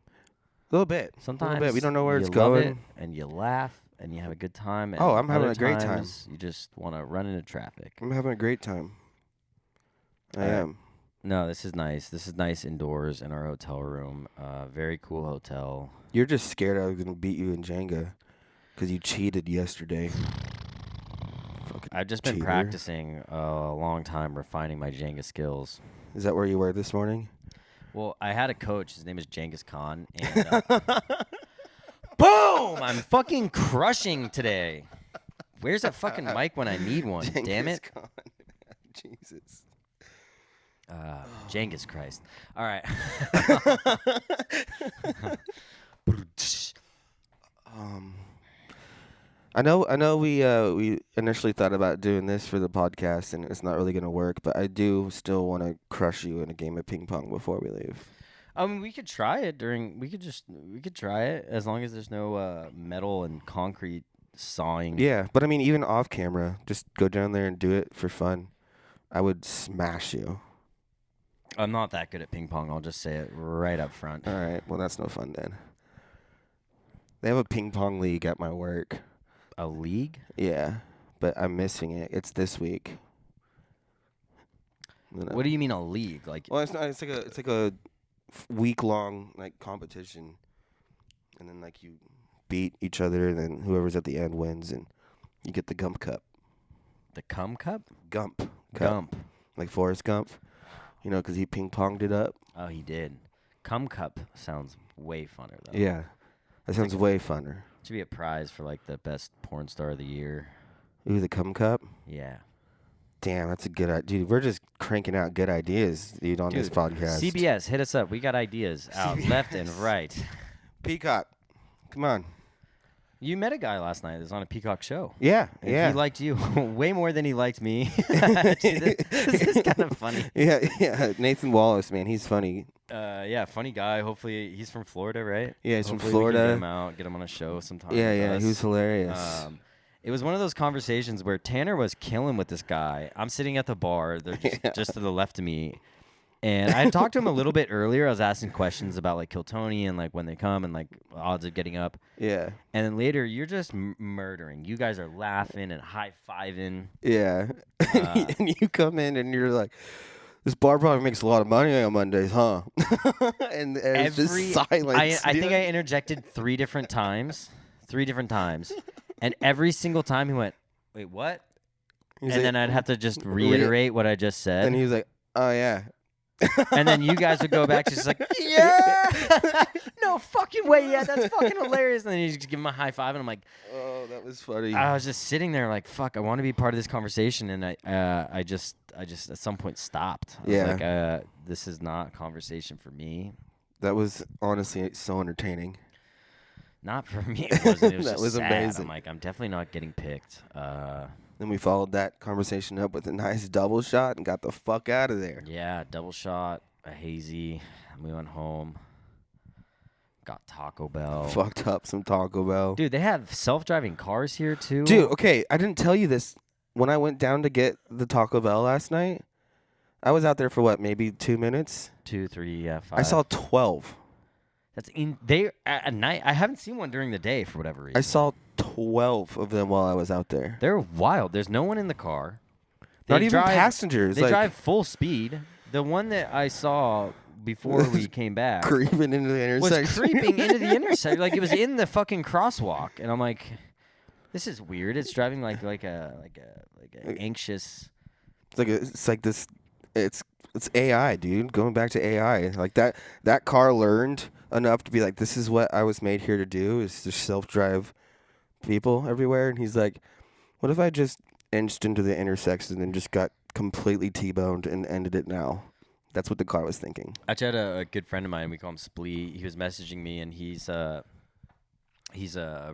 A little bit.
Sometimes
we don't know where it's
love
going.
it and you laugh and you have a good time. And
I'm having
other
a great time.
times You just want to run into traffic.
I'm having a great time. I am.
No, this is nice. This is nice indoors in our hotel room. Very cool hotel.
You're just scared I was gonna beat you in Jenga because you cheated yesterday.
I've just been
cheater.
practicing a long time, refining my Jenga skills.
Is that where you were this morning?
Well, I had a coach. His name is Genghis Khan. And, boom! I'm fucking crushing today. Where's that fucking mic when I need one? Damn it.
Khan. Jesus.
Genghis Christ. All right.
I know we initially thought about doing this for the podcast and it's not really gonna work, but I do still want to crush you in a game of ping pong before we leave.
I mean, we could try it we could try it as long as there's no metal and concrete sawing.
Yeah, but I mean, even off camera, just go down there and do it for fun. I would smash you.
I'm not that good at ping pong. I'll just say it right up front.
All right, well, that's no fun then. They have a ping pong league at my work.
A league?
Yeah, but I'm missing it. It's this week.
What do you mean a league? Like,
well, it's not. It's like a week long like competition, and then like you beat each other, and then whoever's at the end wins, and you get the Gump Cup.
The cum cup?
Gump. Cup.
Gump.
Like Forrest Gump. You know, because he ping ponged it up.
Oh, he did. Cum cup sounds way funner though.
Yeah, that sounds way funner.
Should be a prize for like the best porn star of the year.
Ooh, the Cum Cup.
Yeah.
Damn, that's a good idea. Dude, we're just cranking out good ideas, dude, on this podcast.
CBS, hit us up. We got ideas out left and right.
Peacock, come on.
You met a guy last night that was on a Peacock show.
Yeah,
And
yeah.
He liked you way more than he liked me. This is kind of funny.
Yeah. Nathan Wallace, man, he's funny.
Yeah, funny guy. Hopefully, he's from Florida, right?
Yeah, he's from
Hopefully
Florida.
We can get him out, get him on a show sometime.
Yeah,
with
he
us.
was hilarious.
It was one of those conversations where Tanner was killing with this guy. I'm sitting at the bar. They're just to the left of me. And I had talked to him a little bit earlier. I was asking questions about like Kill Tony and like when they come and like odds of getting up.
Yeah.
And then later, you're just murdering. You guys are laughing and high fiving.
Yeah. And you come in and you're like, this bar probably makes a lot of money on Mondays, huh? And it's just silence.
I think I interjected 3 different times. 3 different times. And every single time he went, wait, what?
He's
And
like,
then I'd have to just reiterate what I just said.
and he was like, oh, yeah.
And then you guys would go back to just like, yeah, no fucking way, yeah, that's fucking hilarious. And then you just give him a high five, and I'm like,
oh, that was funny.
I was just sitting there like, fuck, I want to be part of this conversation, and I just at some point stopped. I was like, this is not conversation for me.
That was honestly so entertaining.
Not for me. It wasn't. It was
that
just
was
sad.
amazing.
I'm like, I'm definitely not getting picked.
Then we followed that conversation up with a nice double shot and got the fuck out of there.
Yeah, double shot, a hazy. We went home. Got Taco Bell.
Fucked up some Taco Bell.
Dude, they have self-driving cars here too.
Dude, okay, I didn't tell you this. When I went down to get the Taco Bell last night, I was out there for what, maybe 2 minutes?
2, 3, 5.
I saw 12.
That's in they at night. I haven't seen one during the day for whatever reason.
I saw 12 of them while I was out there.
They're wild. There's no one in the car.
Not even passengers.
They
like,
drive full speed. The one that I saw before we came back
creeping into the intersection.
was creeping into the intersection. Like it was in the fucking crosswalk, and I'm like, this is weird. It's driving like a anxious.
It's AI, dude. Going back to AI, like that car learned enough to be like, this is what I was made here to do, is to self-drive people everywhere. And he's like, what if I just inched into the intersection and just got completely T-boned and ended it now? That's what the car was thinking.
I actually had a good friend of mine. We call him Splee. He was messaging me, and he's a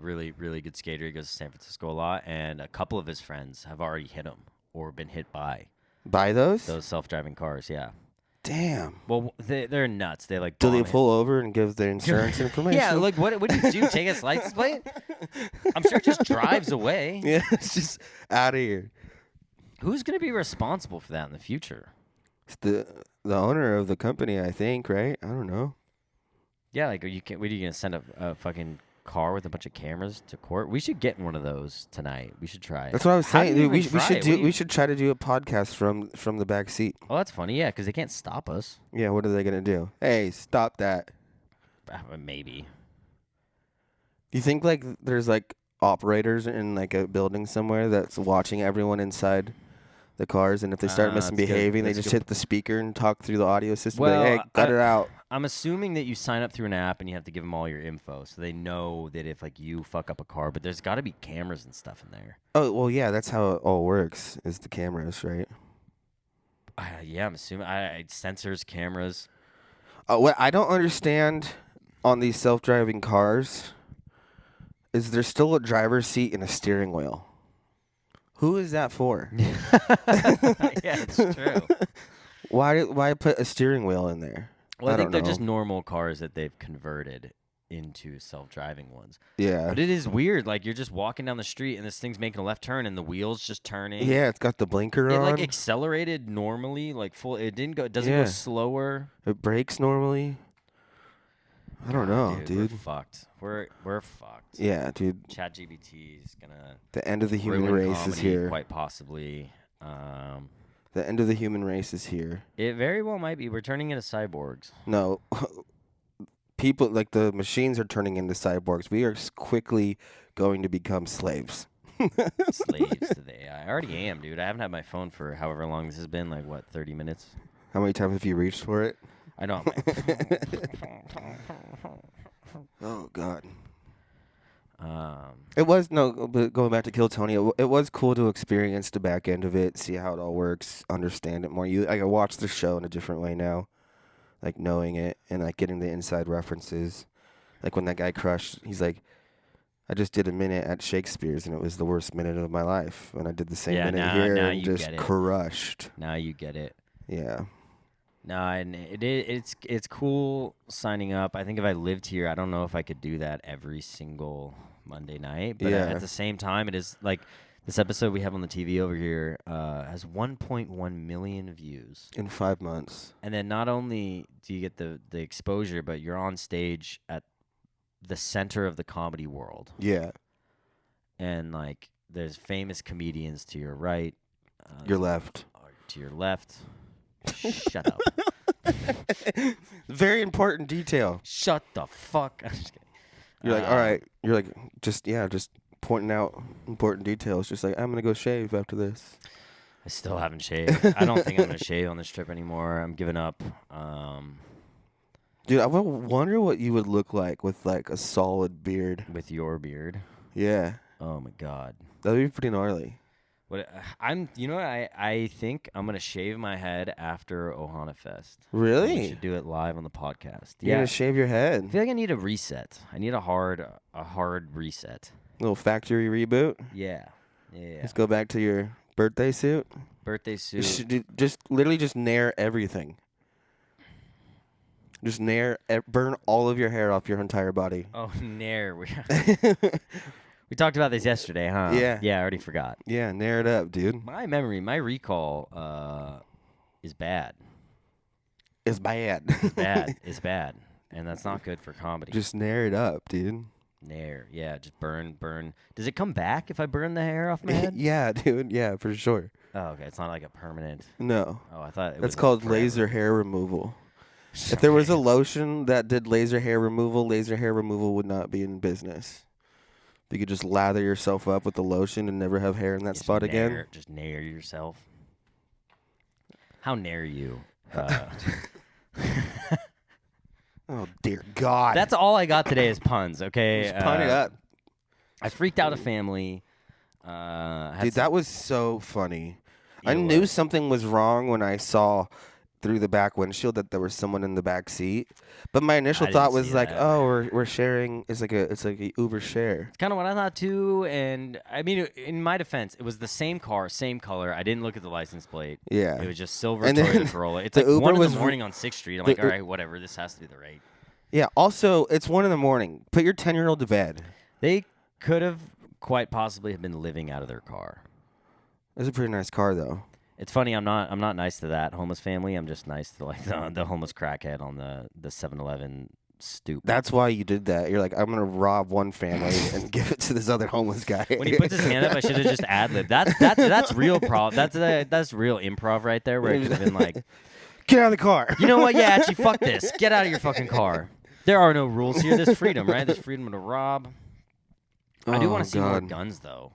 really, really good skater. He goes to San Francisco a lot, and a couple of his friends have already hit him or been hit by
those
self-driving cars. Yeah.
Damn.
Well, they're nuts. They like.
Do they pull over and give their insurance information?
Yeah. Like, what do you do? Take his license plate? I'm sure it just drives away.
Yeah, it's just out of here.
Who's gonna be responsible for that in the future?
It's the owner of the company, I think, right? I don't know.
Yeah, like, what are you gonna send a fucking car with a bunch of cameras to court? We should get one of those tonight. We should try it.
That's what I was saying. Dude, we should try to do a podcast from the back seat.
Oh, that's funny. Yeah, because they can't stop us.
Yeah, what are they gonna do? Hey, stop that.
Maybe.
Do you think like there's like operators in like a building somewhere that's watching everyone inside the cars, and if they start misbehaving, they just hit the speaker and talk through the audio system?
Well,
like, hey, cut it out.
I'm assuming that you sign up through an app and you have to give them all your info, so they know that if like you fuck up a car. But there's got to be cameras and stuff in there.
Oh well, yeah, that's how it all works. Is the cameras, right?
Yeah, I'm assuming. Sensors, cameras.
What I don't understand on these self-driving cars is there's still a driver's seat and a steering wheel. Who is that for?
Yeah, it's true.
Why put a steering wheel in there?
Well, I think they're
know.
just normal cars that they've converted into self-driving ones.
Yeah.
But it is weird. Like, you're just walking down the street, and this thing's making a left turn, and the wheel's just turning.
Yeah, it's got the blinker
It,
on.
like, accelerated normally, like, full. It didn't go. It doesn't go slower.
It brakes normally. I don't know, dude.
We're fucked. We're fucked.
Yeah, dude.
ChatGPT is gonna.
The end of the human
ruin
race is
comedy,
here.
Quite possibly.
The end of the human race is here.
It very well might be. We're turning into cyborgs.
No. People, like the machines are turning into cyborgs. We are quickly going to become slaves.
Slaves to the AI. I already am, dude. I haven't had my phone for however long this has been. Like, what, 30 minutes?
How many times have you reached for it?
I know.
Oh, God. It was, but going back to Kill Tony, it was cool to experience the back end of it, see how it all works, understand it more. I can watch the show in a different way now, like knowing it and like getting the inside references. Like when that guy crushed, he's like, I just did a minute at Shakespeare's and it was the worst minute of my life. And I did the same minute here and just crushed.
Now you get it.
Yeah.
No, and it's cool signing up. I think if I lived here, I don't know if I could do that every single Monday night. But at the same time, it is like This episode we have on the TV over here has 1.1 million views.
In 5 months.
And then not only do you get the exposure, but you're on stage at the center of the comedy world.
Yeah.
And, like, there's famous comedians to your right.
Your left.
To your left. Shut up.
Very important detail.
Shut the fuck. I'm just kidding.
You're like, all right. You're like, just pointing out important details. Just like, I'm going to go shave after this.
I still haven't shaved. I don't think I'm going to shave on this trip anymore. I'm giving up.
Dude, I wonder what you would look like with, like, a solid beard.
With your beard.
Yeah.
Oh, my God.
That'd be pretty gnarly.
You know what? I think I'm gonna shave my head after Ohana Fest.
Really?
We should do it live on the podcast.
You're gonna shave your head?
I feel like I need a reset. I need a hard reset.
Little factory reboot.
Yeah.
Let's go back to your birthday suit.
Birthday suit.
Just literally nair everything. Just burn all of your hair off your entire body.
Oh, nair. We talked about this yesterday, huh?
Yeah.
Yeah, I already forgot.
Yeah, nair it up, dude.
My recall is bad.
It's bad.
It's bad. And that's not good for comedy.
Just nair it up, dude.
Nair. Yeah, just burn. Does it come back if I burn the hair off my head?
Yeah, dude. Yeah, for sure.
Oh, okay. It's not like a permanent.
No.
Oh, I thought it
That's
was
called
forever.
laser hair removal. If there was a lotion that did laser hair removal would not be in business. You could just lather yourself up with the lotion and never have hair in that spot again.
Just nair yourself. How nair you?
Oh, dear God.
That's all I got today is puns, okay?
Just pun it up.
I freaked out a family.
Dude, that was so funny. I knew something was wrong when I saw through the back windshield that there was someone in the back seat. But my initial thought was like, oh, we're sharing. It's like a Uber share.
It's kind of what I thought too. And I mean, in my defense, it was the same car, same color. I didn't look at the license plate.
Yeah.
It was just silver
And
Toyota
then
Corolla. It's
the
like
Uber
1 in
was
the morning on 6th Street. I'm like, all right, whatever. This has to be the rate.
Yeah. Also, it's 1 a.m. Put your 10-year-old to bed.
They could have quite possibly have been living out of their car.
It's a pretty nice car, though.
It's funny. I'm not nice to that homeless family. I'm just nice to like the homeless crackhead on the 7-Eleven stoop.
That's why you did that. You're like, I'm gonna rob one family and give it to this other homeless guy.
When he puts his hand up, I should have just ad-libbed. That's real that's real improv right there. Where it could have been like,
get out of the car.
you know what? Yeah, actually, fuck this. Get out of your fucking car. There are no rules here. There's freedom, right? There's freedom to rob. I do want to see more guns, though.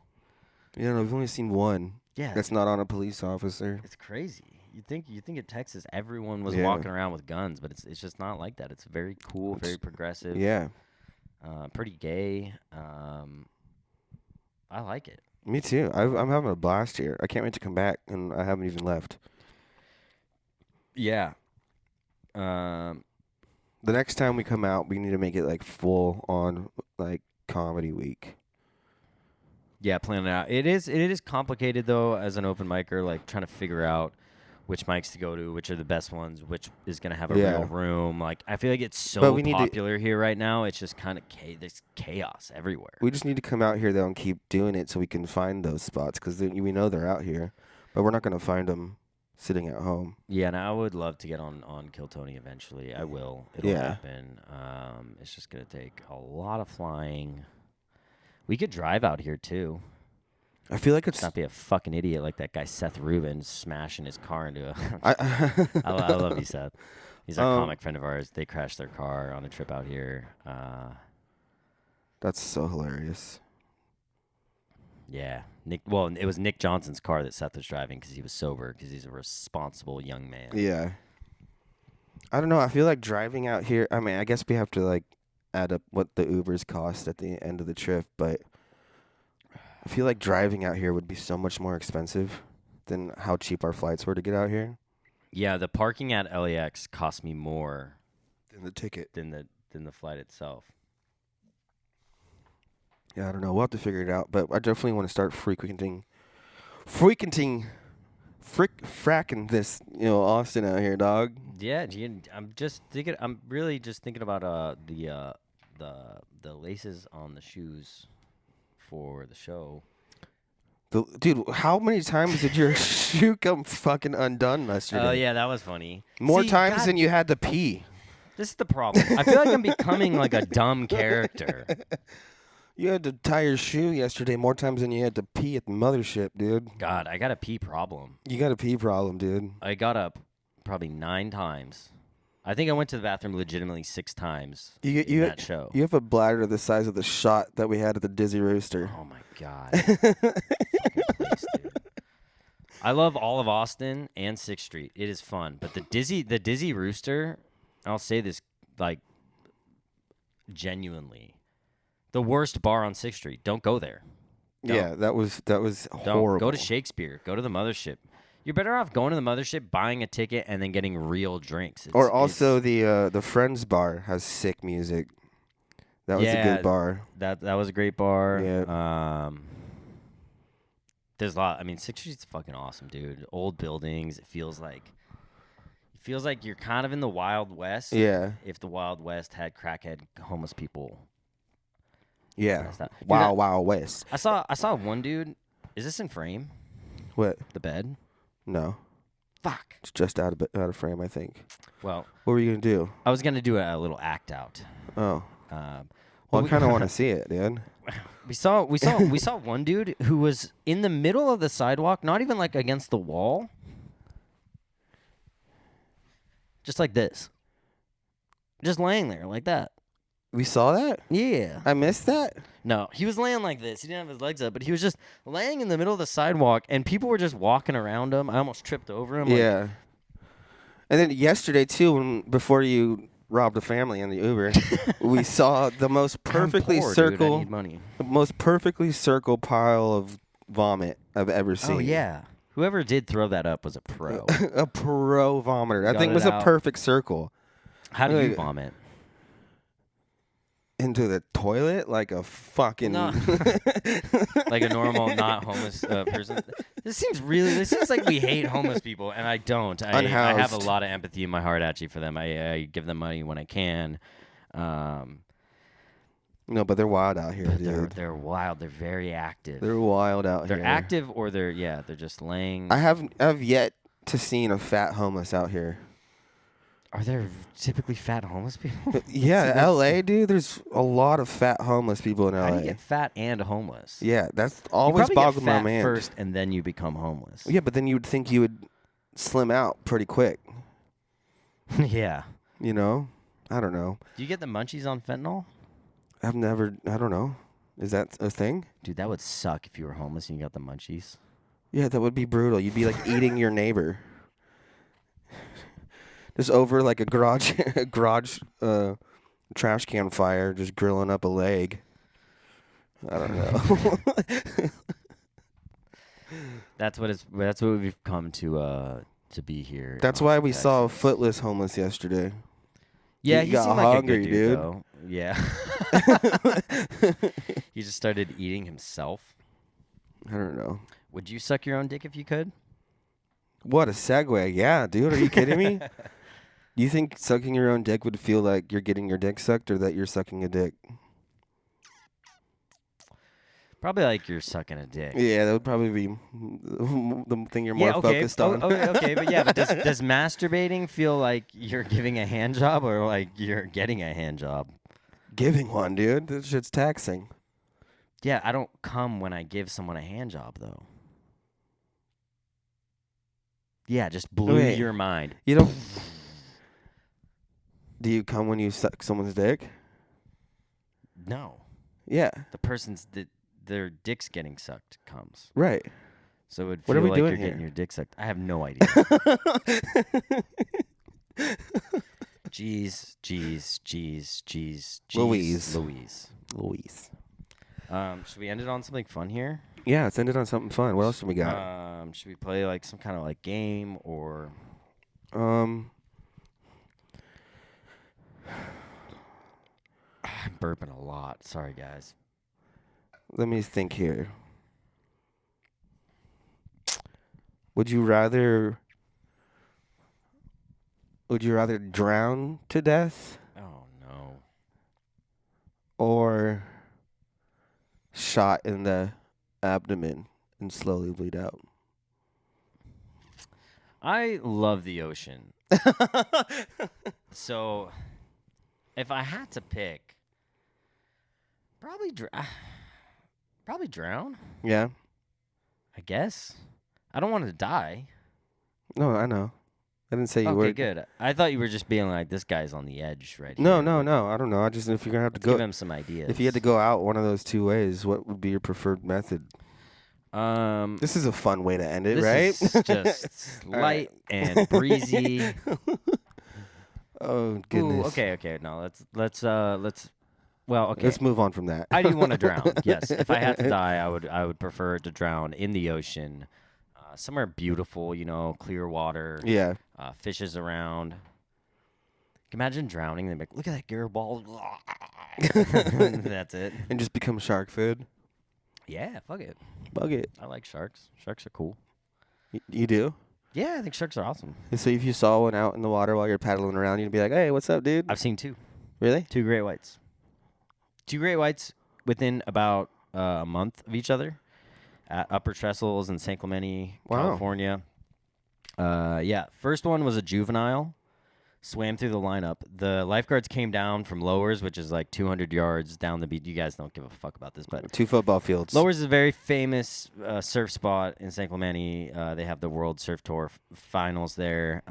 Yeah, no, we've only seen one.
Yeah,
That's not on a police officer.
it's crazy. You think in Texas everyone was walking around with guns, but it's just not like that. It's very cool, very progressive.
Yeah.
Pretty gay. I like it.
Me too. I'm having a blast here. I can't wait to come back, and I haven't even left.
Yeah.
The next time we come out, we need to make it like full on like comedy week.
Yeah, plan it out. It is complicated though as an open micer, like trying to figure out which mics to go to, which are the best ones, which is gonna have a real room. Like I feel like it's so popular here right now. It's just kind of there's chaos everywhere.
We just need to come out here though and keep doing it so we can find those spots because we know they're out here, but we're not gonna find them sitting at home.
Yeah, and I would love to get on Kill Tony eventually. I will. It'll happen. It's just gonna take a lot of flying. We could drive out here too.
I feel like it's
not be a fucking idiot like that guy Seth Rubin smashing his car into a. I love you, Seth. He's a comic friend of ours. They crashed their car on a trip out here.
That's so hilarious.
Yeah, it was Nick Johnson's car that Seth was driving because he was sober because he's a responsible young man.
Yeah. I don't know. I feel like driving out here. I mean, I guess we have to like add up what the Ubers cost at the end of the trip, but I feel like driving out here would be so much more expensive than how cheap our flights were to get out here.
Yeah, the parking at LAX cost me more
than the ticket
than the flight itself.
Yeah, I don't know. We'll have to figure it out, but I definitely want to start fracking this, Austin out here, dog.
Yeah, I'm just thinking. I'm really just thinking about the laces on the shoes for the show.
Dude, how many times did your shoe come fucking undone yesterday?
Oh yeah, that was funny.
More
See,
times
God,
than you had to pee.
this is the problem. I feel like I'm becoming like a dumb character.
You had to tie your shoe yesterday more times than you had to pee at the mothership, dude.
God, I got a pee problem.
You got a pee problem, dude.
I got up probably 9 times. I think I went to the bathroom legitimately 6 times in that show.
You have a bladder the size of the shot that we had at the Dizzy Rooster.
Oh my God. Fucking place, dude. I love all of Austin and 6th Street. It is fun. But the Dizzy Rooster, I'll say this like genuinely. The worst bar on 6th Street. Don't go there. Don't.
Yeah, that was horrible.
Go to Shakespeare. Go to the Mothership. You're better off going to the Mothership, buying a ticket, and then getting real drinks.
The Friends Bar has sick music. That was a good bar.
That was a great bar.
Yeah.
There's a lot. I mean, 6th Street's fucking awesome, dude. Old buildings. It feels like you're kind of in the Wild West.
Yeah.
If the Wild West had crackhead homeless people.
Yeah.
Dude,
Wild West.
I saw one dude. Is this in frame?
What?
The bed?
No.
Fuck.
It's just out of frame, I think.
Well,
what were you gonna do?
I was gonna do a little act out.
Oh. Well, I kind of want to see it, dude.
We saw one dude who was in the middle of the sidewalk, not even like against the wall, just like this, just laying there like that.
We saw that?
Yeah.
I missed that?
No, he was laying like this. He didn't have his legs up, but he was just laying in the middle of the sidewalk, and people were just walking around him. I almost tripped over him.
Yeah. And then yesterday, too, before you robbed a family in the Uber, we saw the most perfectly circle pile of vomit I've ever seen.
Oh, yeah. Whoever did throw that up was a pro.
A pro vomiter. I think it was a perfect circle.
How do you vomit?
Into the toilet like a fucking
like a normal not homeless person. This seems like we hate homeless people, and I don't. I have a lot of empathy in my heart actually for them. I give them money when I can.
No, but they're wild out here, dude.
They're wild. They're very active.
They're wild out here.
They're active, or they're just laying.
I have yet to seen a fat homeless out here.
Are there typically fat homeless people?
Yeah, L.A., dude, there's a lot of fat homeless people in L.A.
How do you get fat and homeless?
Yeah, that's always boggled my mind.
First, and then you become homeless.
Yeah, but then you would think you would slim out pretty quick.
Yeah.
You know? I don't know.
Do you get the munchies on fentanyl?
I don't know. Is that a thing?
Dude, that would suck if you were homeless and you got the munchies.
Yeah, that would be brutal. You'd be like eating your neighbor. Just over like a garage trash can fire, just grilling up a leg. I don't know.
That's what we've come to be here.
That's why we saw a footless homeless yesterday.
Yeah, he
got
seemed
hungry,
like a good dude. Though. Yeah. He just started eating himself.
I don't know.
Would you suck your own dick if you could?
What a segue. Yeah, dude, are you kidding me? Do you think sucking your own dick would feel like you're getting your dick sucked or that you're sucking a dick?
Probably like you're sucking a dick.
Yeah, that would probably be the thing you're more focused on.
Okay, but does masturbating feel like you're giving a hand job or like you're getting a hand job?
Giving one, dude. This shit's taxing.
Yeah, I don't come when I give someone a hand job, though. Yeah, just blew your mind.
You don't... Do you come when you suck someone's dick?
No.
Yeah.
The person's their dick's getting sucked comes.
Right.
So it would feel like you're getting your dick sucked. I have no idea. Jeez. Louise. Should we end it on something fun here?
Yeah, let's end it on something fun. What else do we got?
Should we play like some kind of like game or? I'm burping a lot. Sorry, guys.
Let me think here. Would you rather drown to death?
Oh, no.
Or shot in the abdomen and slowly bleed out.
I love the ocean. So, if I had to pick, probably drown.
Yeah.
I guess. I don't want to die.
No, I know. I didn't say you were.
Okay, good. I thought you were just being like, this guy's on the edge right
No,
here.
no, no. I don't know. I just if you're gonna have to
Let's
go,
give him some ideas.
if you had to go out one of those two ways, what would be your preferred method? This is a fun way to end it,
this
right?
is just light and breezy.
Oh goodness.
Ooh, okay. No, let's. Well, okay.
Let's move on from that.
I do want to drown. Yes, if I had to die, I would prefer to drown in the ocean, somewhere beautiful. Clear water.
Yeah.
Fishes around. Imagine drowning. They're like, look at that Garibaldi. That's it.
And just become shark food.
Yeah, fuck it.
Bug it.
I like sharks. Sharks are cool.
You do?
Yeah, I think sharks are awesome.
So if you saw one out in the water while you're paddling around, you'd be like, "Hey, what's up, dude?"
I've seen 2.
Really?
2 great whites. 2 great whites within about a month of each other at Upper Trestles in San Clemente,
Wow.
California. Yeah, first one was a juvenile. Swam through the lineup. The lifeguards came down from Lowers, which is like 200 yards down the beach. You guys don't give a fuck about this, but
2 football fields.
Lowers is a very famous surf spot in San Clemente. They have the World Surf Tour finals there.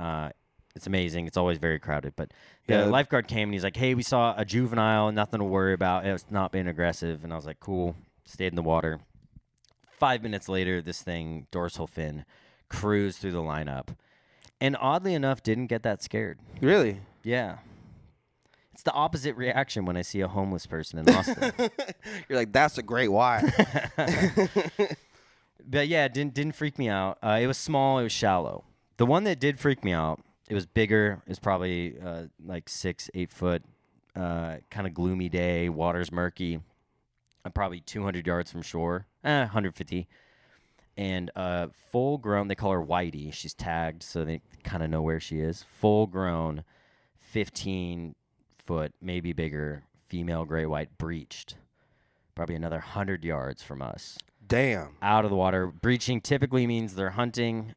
It's amazing. It's always very crowded. But the lifeguard came and he's like, "Hey, we saw a juvenile. Nothing to worry about. It's not being aggressive." And I was like, "Cool." Stayed in the water. 5 minutes later, this thing, dorsal fin, cruised through the lineup. And oddly enough, didn't get that scared.
Really?
Yeah. It's the opposite reaction when I see a homeless person in Austin.
You're like, "That's a great white."
But yeah, it didn't freak me out. It was small. It was shallow. The one that did freak me out, it was bigger. It was probably like 6-8 foot. Kind of gloomy day. Water's murky. I'm probably 200 yards from shore. 150. And full grown, they call her Whitey. She's tagged, so they kind of know where she is. Full grown, 15 foot, maybe bigger, female gray white, breached. Probably another 100 yards from us.
Damn.
Out of the water. Breaching typically means they're hunting,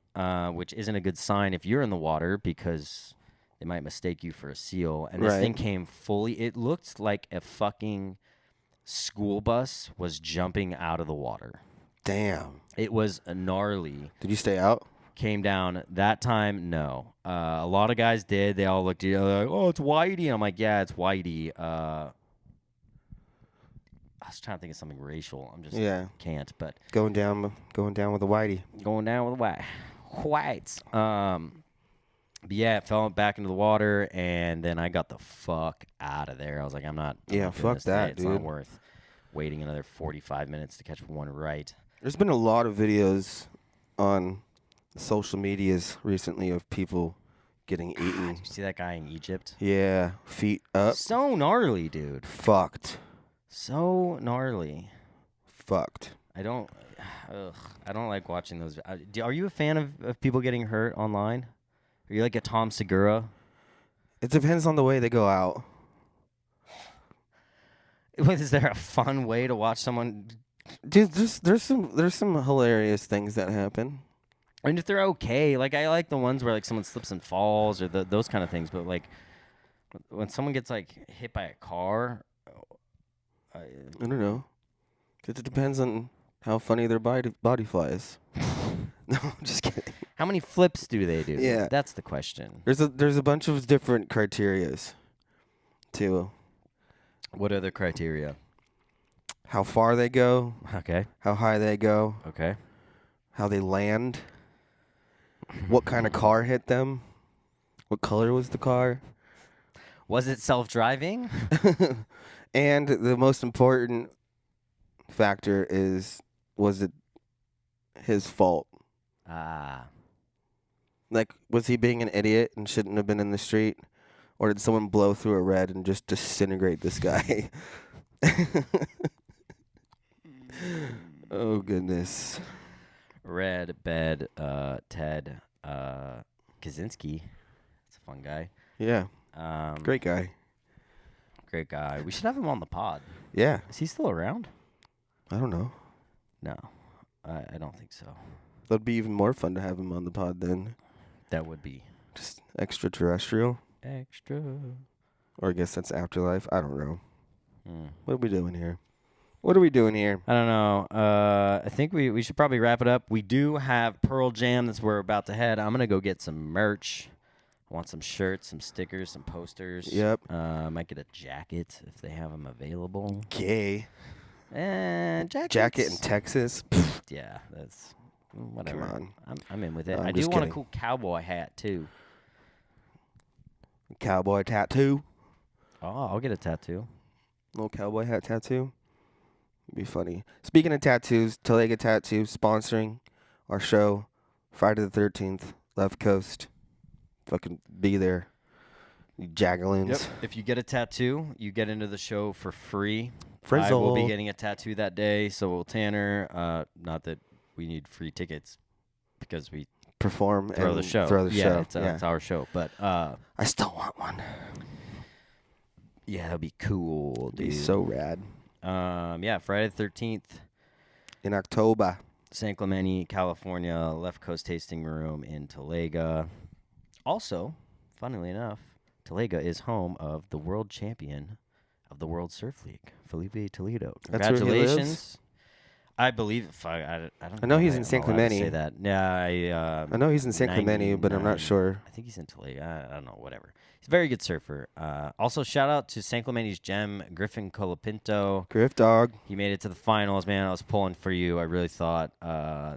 which isn't a good sign if you're in the water because they might mistake you for a seal. And this thing came fully, it looked like a fucking school bus was jumping out of the water.
Damn.
It was gnarly.
Did you stay out?
Came down. That time, no. A lot of guys did. They all looked at each other like, "Oh, it's Whitey." I'm like, "Yeah, it's Whitey." I was trying to think of something racial. I'm just can't. But
going down with the Whitey.
Going down with the whites. But yeah, it fell back into the water, and then I got the fuck out of there. I was like, I'm not doing
fuck
this
that,
today. It's
dude.
not worth waiting another 45 minutes to catch one right.
There's been a lot of videos on social medias recently of people getting eaten.
Did you see that guy in Egypt?
Yeah, feet up.
So gnarly, dude.
Fucked.
So gnarly.
Fucked.
I don't like watching those. Are you a fan of people getting hurt online? Are you like a Tom Segura?
It depends on the way they go out.
Is there a fun way to watch someone?
Dude, there's some hilarious things that happen.
I mean, if they're okay, like I like the ones where like someone slips and falls or those kind of things. But like when someone gets like hit by a car,
I don't know. It depends on how funny their body flies. No, I'm just kidding.
How many flips do they do?
Yeah,
that's the question.
There's a bunch of different criterias, too.
What are the criteria?
How far they go.
Okay.
How high they go.
Okay.
How they land. What kind of car hit them. What color was the car.
Was it self-driving?
And the most important factor is, was it his fault? Like, was he being an idiot and shouldn't have been in the street? Or did someone blow through a red and just disintegrate this guy? Oh, goodness.
Red Bed Ted Kaczynski. That's a fun guy.
Yeah. Great guy.
Great guy. We should have him on the pod.
Yeah.
Is he still around?
I don't know.
No. I don't think so.
That'd be even more fun to have him on the pod then.
That would be
Just extraterrestrial.
extra.
Or I guess that's afterlife. I don't know.
Hmm.
What are we doing here? What are we doing here?
I don't know. I think we should probably wrap it up. We do have Pearl Jam. That's where we're about to head. I'm going to go get some merch. I want some shirts, some stickers, some posters.
Yep.
Might get a jacket if they have them available.
Gay.
And jackets.
Jacket in Texas.
Yeah, that's whatever.
Come on.
I'm in with it.
I'm
I do
just
want
kidding.
a cool cowboy hat, too.
Cowboy tattoo.
Oh, I'll get a tattoo.
Little cowboy hat tattoo. Be funny. Speaking of tattoos, Talega Tattoo sponsoring our show Friday the 13th, Left Coast. Fucking be there. You jagaloons.
Yep. If you get a tattoo, you get into the show for free. I
Frizzle.
will be getting a tattoo that day, so will Tanner. Not that we need free tickets because we
Perform
throw
and
the show.
Throw the show.
It's our show. But
I still want one.
yeah, that'd be cool,
It'd
dude.
be so rad.
Yeah, Friday the 13th,
In October.
San Clemente, California, Left Coast Tasting Room in Talega. Also, funnily enough, Talega is home of the world champion of the World Surf League, Felipe Toledo.
That's where he
Congratulations.
lives?
I believe. I don't
I know
if
he's in
I'm
San
allowed to
Clemente.
Say that. Yeah,
I know he's in San Clemente, but I'm not
99.
sure.
I think he's in Talega. I don't know. Whatever. He's a very good surfer. Also, shout out to San Clemente's gem, Griffin Colapinto.
Griff Dog.
He made it to the finals, man. I was pulling for you. I really thought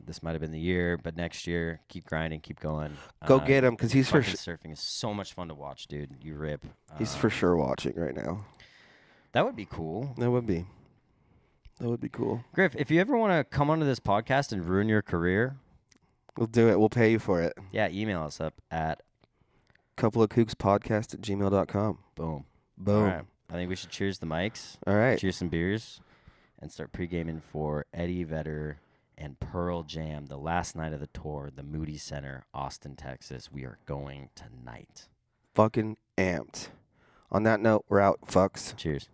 this might have been the year, but next year, keep grinding, keep going.
Go get him, because he's for
Fucking surfing is so much fun to watch, dude. You rip.
he's for sure watching right now.
That would be cool.
That would be. That would be cool.
Griff, if you ever want to come onto this podcast and ruin your career,
We'll do it. We'll pay you for it.
yeah, email us up at
Couple of Kooks podcast at gmail.com.
boom.
Boom.
All right. I think we should cheers the mics,
All right.
cheers some beers, and start pre-gaming for Eddie Vedder and Pearl Jam, the last night of the tour, the Moody Center, Austin, Texas. We are going tonight.
Fucking amped. On that note, we're out, fucks.
Cheers.